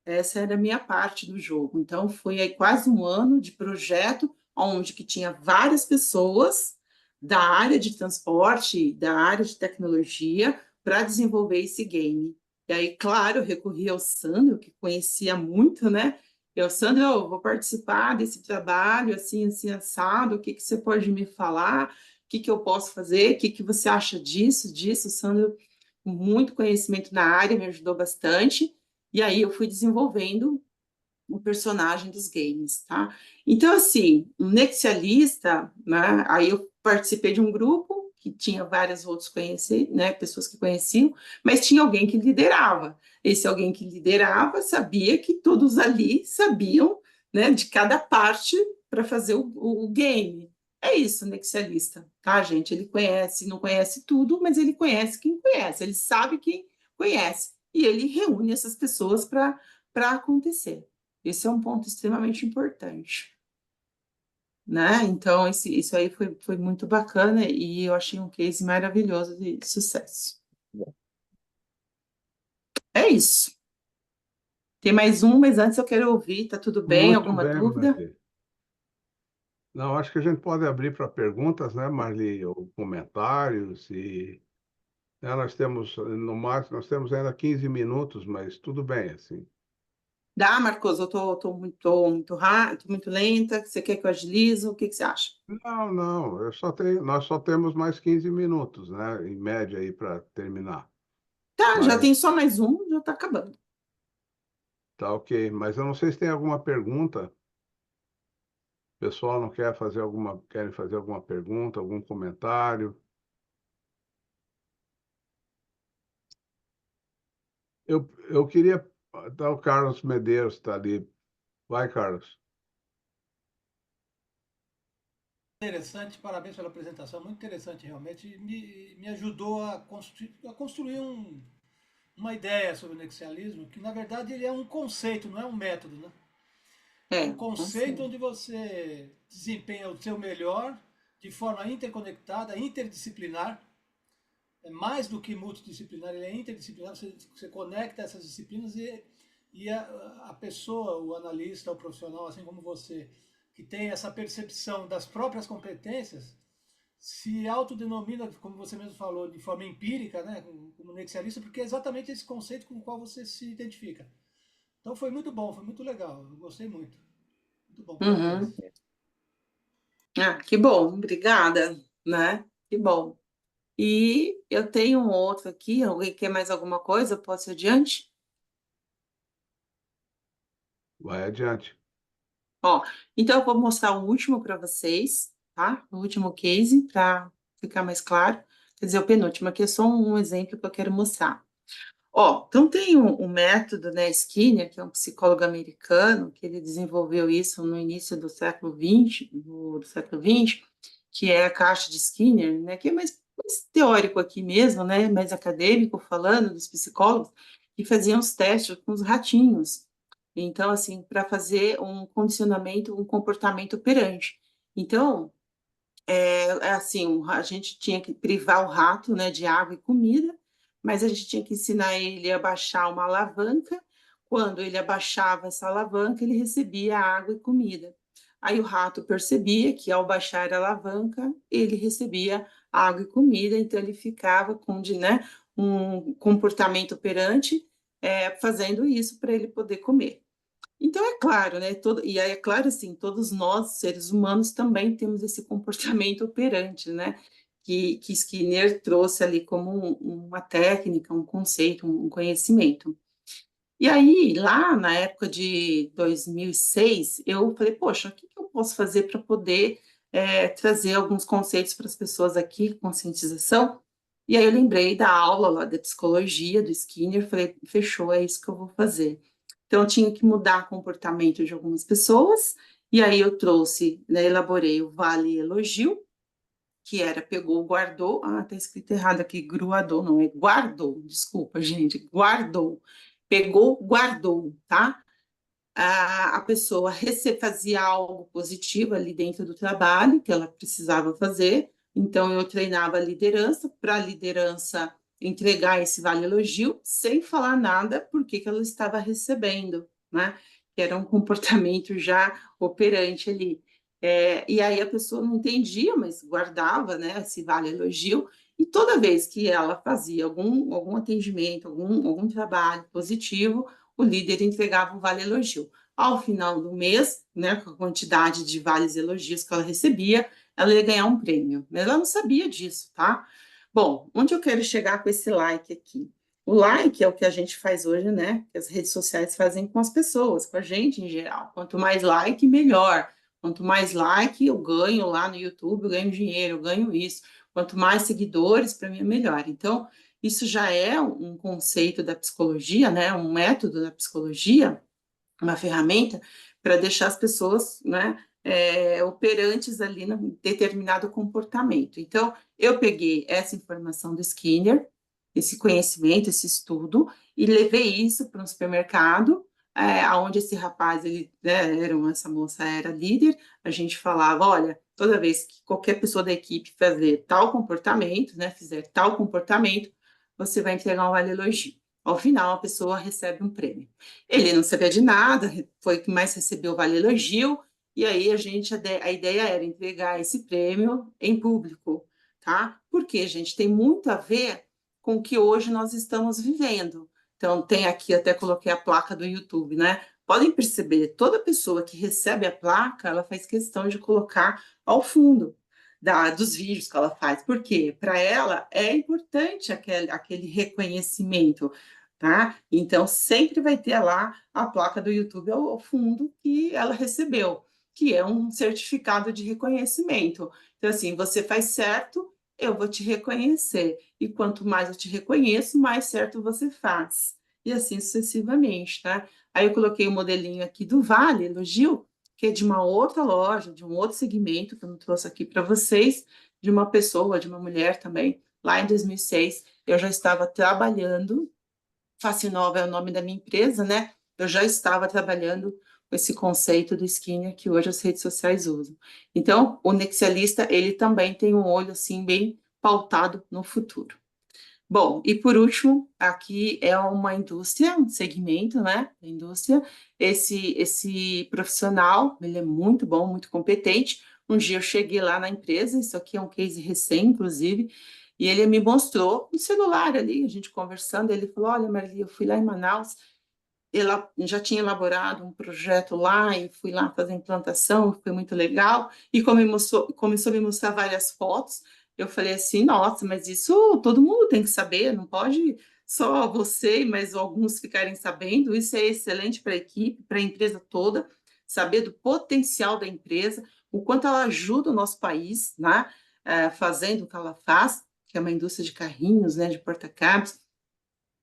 Essa era a minha parte do jogo. Então, foi aí quase um ano de projeto, onde que tinha várias pessoas da área de transporte, da área de tecnologia, para desenvolver esse game. E aí, claro, eu recorri ao Sandro, que conhecia muito, né? Eu, Sandro, eu vou participar desse trabalho, assim, assim, assado, o que você pode me falar? O que eu posso fazer? O que você acha disso? Sandro, com muito conhecimento na área, me ajudou bastante. E aí eu fui desenvolvendo o personagem dos games, tá? Então, assim, um nexialista, né? Aí eu participei de um grupo que tinha várias outros né, pessoas que conheciam, mas tinha alguém que liderava. Esse alguém que liderava sabia que todos ali sabiam, né, de cada parte para fazer o game. É isso, nexialista, tá, gente? Ele conhece, não conhece tudo, mas ele conhece quem conhece, ele sabe quem conhece. E ele reúne essas pessoas para acontecer. Esse é um ponto extremamente importante, né? Então, isso aí foi muito bacana e eu achei um case maravilhoso de sucesso. É isso. Tem mais um, mas antes eu quero ouvir, tá tudo bem? Muito Alguma bem, dúvida? Marli. Não, acho que a gente pode abrir para perguntas, né, Marli, ou comentários, nós temos, no máximo, nós temos ainda 15 minutos, mas tudo bem, assim. Dá, Marcos, eu tô muito rápido, tô muito lenta, você quer que eu agilize? O que você acha? Não, nós só temos mais 15 minutos, né, em média aí para terminar. Tá, já Mas tem só mais um, já está acabando. tá ok. Mas eu não sei se tem alguma pergunta. O pessoal não querem fazer alguma pergunta, algum comentário? Eu queria. Tá, o Carlos Medeiros está ali. Vai, Carlos. Interessante, parabéns pela apresentação, muito interessante realmente. Me ajudou a construir uma ideia sobre o nexialismo, que na verdade ele é um conceito, não é um método, né? É um Não conceito sei. onde você desempenha o seu melhor de forma interconectada, interdisciplinar. É mais do que multidisciplinar, ele é interdisciplinar. Você conecta essas disciplinas e a pessoa, o analista, o profissional, assim como você, que tem essa percepção das próprias competências, se autodenomina, como você mesmo falou, de forma empírica, né, como nexialista, porque é exatamente esse conceito com o qual você se identifica. Então foi muito bom, foi muito legal, eu gostei muito. Muito bom, parabéns. Uhum. Ah, que bom, obrigada, né? Que bom. E eu tenho um outro aqui, alguém quer mais alguma coisa? Eu posso ir adiante? Vai adiante. Ó, então eu vou mostrar o último para vocês, tá? O último case, para ficar mais claro. Quer dizer, o penúltimo, aqui é só um exemplo que eu quero mostrar. Ó, então tem um método, né, Skinner, que é um psicólogo americano, que ele desenvolveu isso no início do século XX, do século XX, que é a caixa de Skinner, né, que é mais teórico aqui mesmo, né, mais acadêmico, falando dos psicólogos, que faziam os testes com os ratinhos. Então, assim, para fazer um condicionamento, um comportamento operante. Então, assim, a gente tinha que privar o rato, né, de água e comida, mas a gente tinha que ensinar ele a baixar uma alavanca. Quando ele abaixava essa alavanca, ele recebia água e comida. Aí o rato percebia que ao baixar a alavanca, ele recebia água e comida, então ele ficava com, né, um comportamento operante, fazendo isso para ele poder comer. Então, é claro, né? E aí, é claro, assim, todos nós, seres humanos, também temos esse comportamento operante, né? Que Skinner trouxe ali como uma técnica, um conceito, um conhecimento. E aí, lá na época de 2006, eu falei, poxa, o que eu posso fazer para poder trazer alguns conceitos para as pessoas aqui, conscientização? E aí eu lembrei da aula lá da psicologia do Skinner, falei, fechou, é isso que eu vou fazer. Então, eu tinha que mudar o comportamento de algumas pessoas, e aí eu trouxe, né, elaborei o Vale Elogio, que era pegou, guardou, tá escrito errado aqui, gruadou, não, é guardou, desculpa, gente, guardou, pegou, guardou, tá? A pessoa fazia algo positivo ali dentro do trabalho que ela precisava fazer, então eu treinava a liderança para a liderança entregar esse vale elogio sem falar nada porque que ela estava recebendo, né? Que era um comportamento já operante ali. E aí a pessoa não entendia, mas guardava, né, esse vale elogio, e toda vez que ela fazia algum atendimento, algum trabalho positivo, o líder entregava um vale elogio. Ao final do mês, né, com a quantidade de vales elogios que ela recebia, ela ia ganhar um prêmio. Mas ela não sabia disso, tá? Bom, onde eu quero chegar com esse like aqui? O like é o que a gente faz hoje, né? Que as redes sociais fazem com as pessoas, com a gente em geral. Quanto mais like, melhor. Quanto mais like eu ganho lá no YouTube, eu ganho dinheiro, eu ganho isso. Quanto mais seguidores, para mim é melhor. Então, isso já é um conceito da psicologia, né? Um método da psicologia, uma ferramenta para deixar as pessoas, né, operantes ali num determinado comportamento. Então, eu peguei essa informação do Skinner, esse conhecimento, esse estudo, e levei isso para um supermercado, onde esse rapaz, né, essa moça era líder, a gente falava, olha, toda vez que qualquer pessoa da equipe fazer tal comportamento, né, fizer tal comportamento, você vai entregar um vale elogio. Ao final, a pessoa recebe um prêmio. Ele não sabia de nada, foi o que mais recebeu o vale elogio, e aí a ideia era entregar esse prêmio em público, tá? Porque, gente, tem muito a ver com o que hoje nós estamos vivendo. Então, tem aqui, até coloquei a placa do YouTube, né? Podem perceber, toda pessoa que recebe a placa, ela faz questão de colocar ao fundo. dos vídeos que ela faz. Por quê? Para ela é importante aquele reconhecimento, tá? Então, sempre vai ter lá a placa do YouTube ao fundo que ela recebeu, que é um certificado de reconhecimento. Então, assim, você faz certo, eu vou te reconhecer. E quanto mais eu te reconheço, mais certo você faz. E assim sucessivamente, tá? Aí eu coloquei o modelinho aqui do Vale Elogio, que é de uma outra loja, de um outro segmento, que eu não trouxe aqui para vocês, de uma pessoa, de uma mulher também. Lá em 2006, eu já estava trabalhando, Facinova é o nome da minha empresa, né? Eu já estava trabalhando com esse conceito do Skinner que hoje as redes sociais usam. Então, o nexialista, ele também tem um olho, assim, bem pautado no futuro. Bom, e por último, aqui é uma indústria, um segmento, né, da indústria. Esse profissional, ele é muito bom, muito competente. Um dia eu cheguei lá na empresa, isso aqui é um case recém, inclusive, e ele me mostrou um celular ali, a gente conversando, ele falou, olha, Marli, eu fui lá em Manaus, ela já tinha elaborado um projeto lá e fui lá fazer a implantação, foi muito legal, e começou a me mostrar várias fotos. Eu falei assim, nossa, mas isso todo mundo tem que saber, não pode só você e mais alguns ficarem sabendo, isso é excelente para a equipe, para a empresa toda, saber do potencial da empresa, o quanto ela ajuda o nosso país, né, fazendo o que ela faz, que é uma indústria de carrinhos, né, de porta-cabos.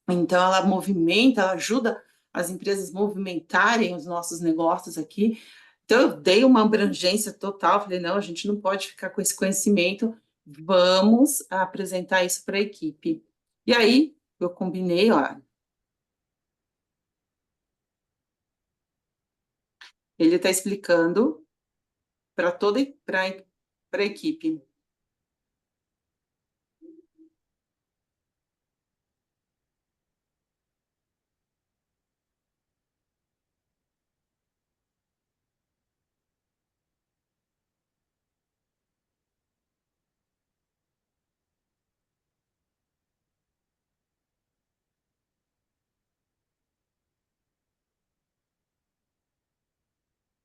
Então, ela movimenta, ela ajuda as empresas movimentarem os nossos negócios aqui. Então, eu dei uma abrangência total, falei, não, a gente não pode ficar com esse conhecimento, vamos apresentar isso para a equipe. E aí, eu combinei, ó, ele está explicando para toda para a equipe.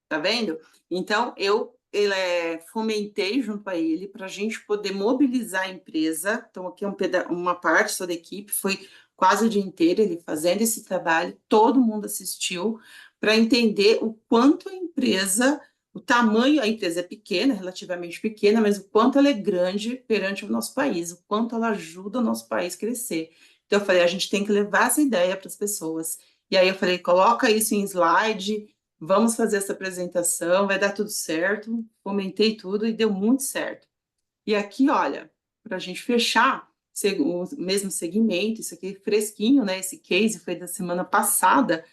Tá vendo? Então, fomentei junto a ele para a gente poder mobilizar a empresa. Então, aqui é uma parte só da equipe, foi quase o dia inteiro ele fazendo esse trabalho, todo mundo assistiu, para entender o quanto a empresa, o tamanho, a empresa é pequena, relativamente pequena, mas o quanto ela é grande perante o nosso país, o quanto ela ajuda o nosso país a crescer. Então, eu falei, a gente tem que levar essa ideia para as pessoas. E aí eu falei, coloca isso em slide, vamos fazer essa apresentação, vai dar tudo certo. Comentei tudo e deu muito certo. E aqui, olha, para a gente fechar o mesmo segmento, isso aqui é fresquinho, né? Esse case foi da semana passada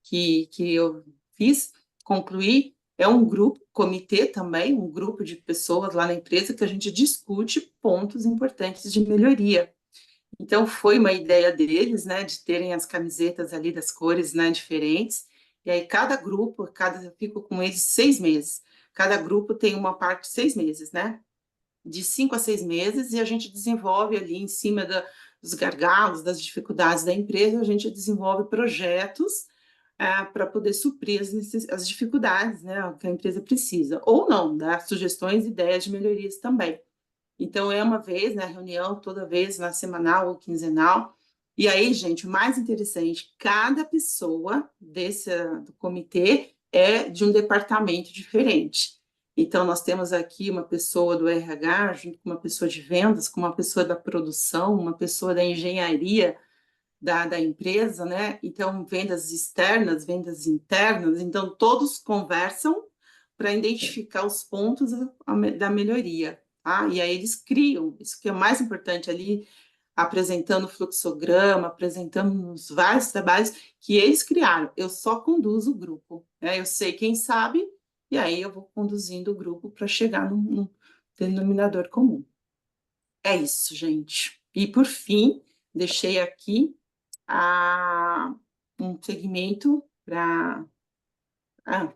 que eu fiz, concluí. É um grupo, comitê também, um grupo de pessoas lá na empresa que a gente discute pontos importantes de melhoria. Então, foi uma ideia deles, né, de terem as camisetas ali das cores, né, diferentes. E aí, cada grupo, eu fico com eles 6 meses. Cada grupo tem uma parte de 6 meses, né? De 5 a 6 meses, e a gente desenvolve ali em cima dos gargalos, das dificuldades da empresa, a gente desenvolve projetos para poder suprir as dificuldades, né, que a empresa precisa. Ou não, dar sugestões e ideias de melhorias também. Então, é uma vez, né, reunião toda vez, na semanal ou quinzenal. E aí, gente, o mais interessante, cada pessoa do comitê é de um departamento diferente. Então, nós temos aqui uma pessoa do RH, junto com uma pessoa de vendas, com uma pessoa da produção, uma pessoa da engenharia da empresa, né? Então, vendas externas, vendas internas. Então, todos conversam para identificar os pontos da melhoria. Tá? E aí eles criam, isso que é mais importante ali, apresentando o fluxograma, apresentando os vários trabalhos que eles criaram. Eu só conduzo o grupo, né? Eu sei quem sabe, e aí eu vou conduzindo o grupo para chegar num denominador comum. É isso, gente. E por fim, deixei aqui um segmento para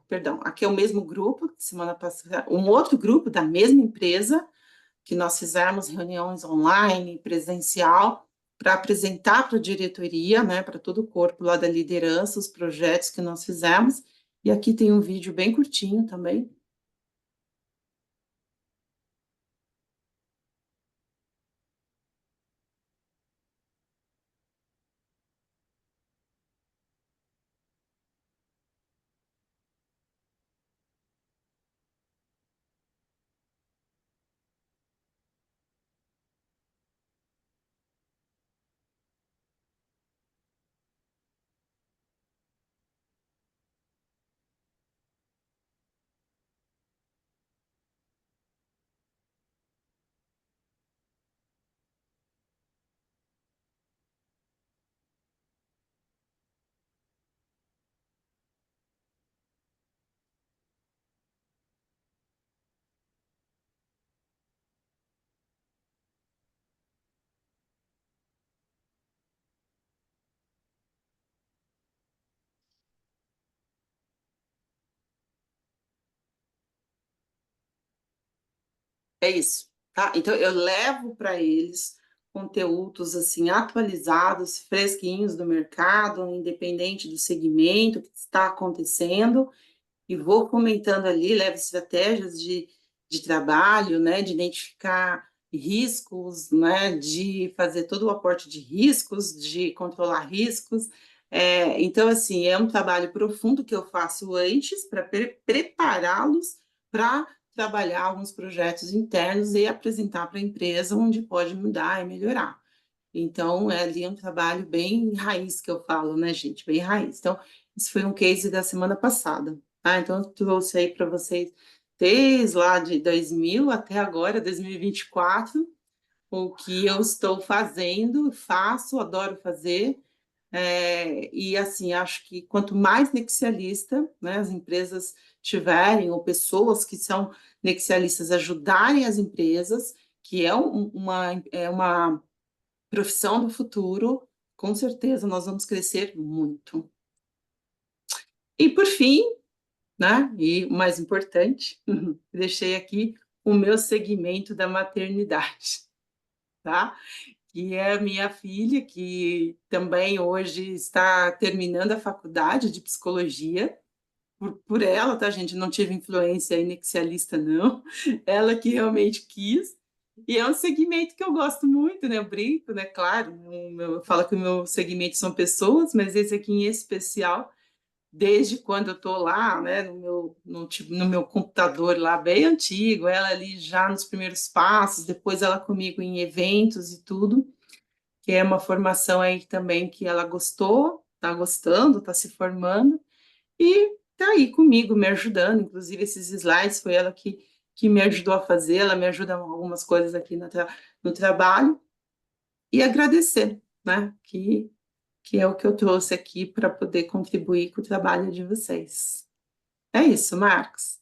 perdão, aqui é o mesmo grupo, semana passada, um outro grupo da mesma empresa, que nós fizemos reuniões online, presencial, para apresentar para a diretoria, né, para todo o corpo lá da liderança, os projetos que nós fizemos. E aqui tem um vídeo bem curtinho também. É isso, tá? Então, eu levo para eles conteúdos, assim, atualizados, fresquinhos do mercado, independente do segmento que está acontecendo, e vou comentando ali, levo estratégias de trabalho, né, de identificar riscos, né, de fazer todo o aporte de riscos, de controlar riscos. Então, assim, é um trabalho profundo que eu faço antes para prepará-los para trabalhar alguns projetos internos e apresentar para a empresa onde pode mudar e melhorar. Então, ali é um trabalho bem raiz que eu falo, né, gente? Bem raiz. Então, esse foi um case da semana passada, tá? Então, eu trouxe aí para vocês, desde lá de 2000 até agora, 2024, o que eu estou fazendo, faço, adoro fazer. E, assim, acho que quanto mais nexialista, né, as empresas tiverem, ou pessoas que são nexialistas ajudarem as empresas, que é uma profissão do futuro, com certeza nós vamos crescer muito. E por fim, né, e o mais importante, deixei aqui o meu segmento da maternidade, tá? Que é a minha filha, que também hoje está terminando a faculdade de psicologia, por ela, tá, gente? Não tive influência inexialista, não. Ela que realmente quis. E é um segmento que eu gosto muito, né? Eu brinco, né? Claro, eu falo que o meu segmento são pessoas, mas esse aqui em especial, desde quando eu estou lá, né? No meu computador lá, bem antigo, ela ali já nos primeiros passos, depois ela comigo em eventos e tudo, que é uma formação aí também que ela gostou, está gostando, está se formando. E tá aí comigo, me ajudando. Inclusive, esses slides foi ela que me ajudou a fazer, ela me ajuda em algumas coisas aqui no trabalho. E agradecer, né? Que é o que eu trouxe aqui para poder contribuir com o trabalho de vocês. É isso, Marcos.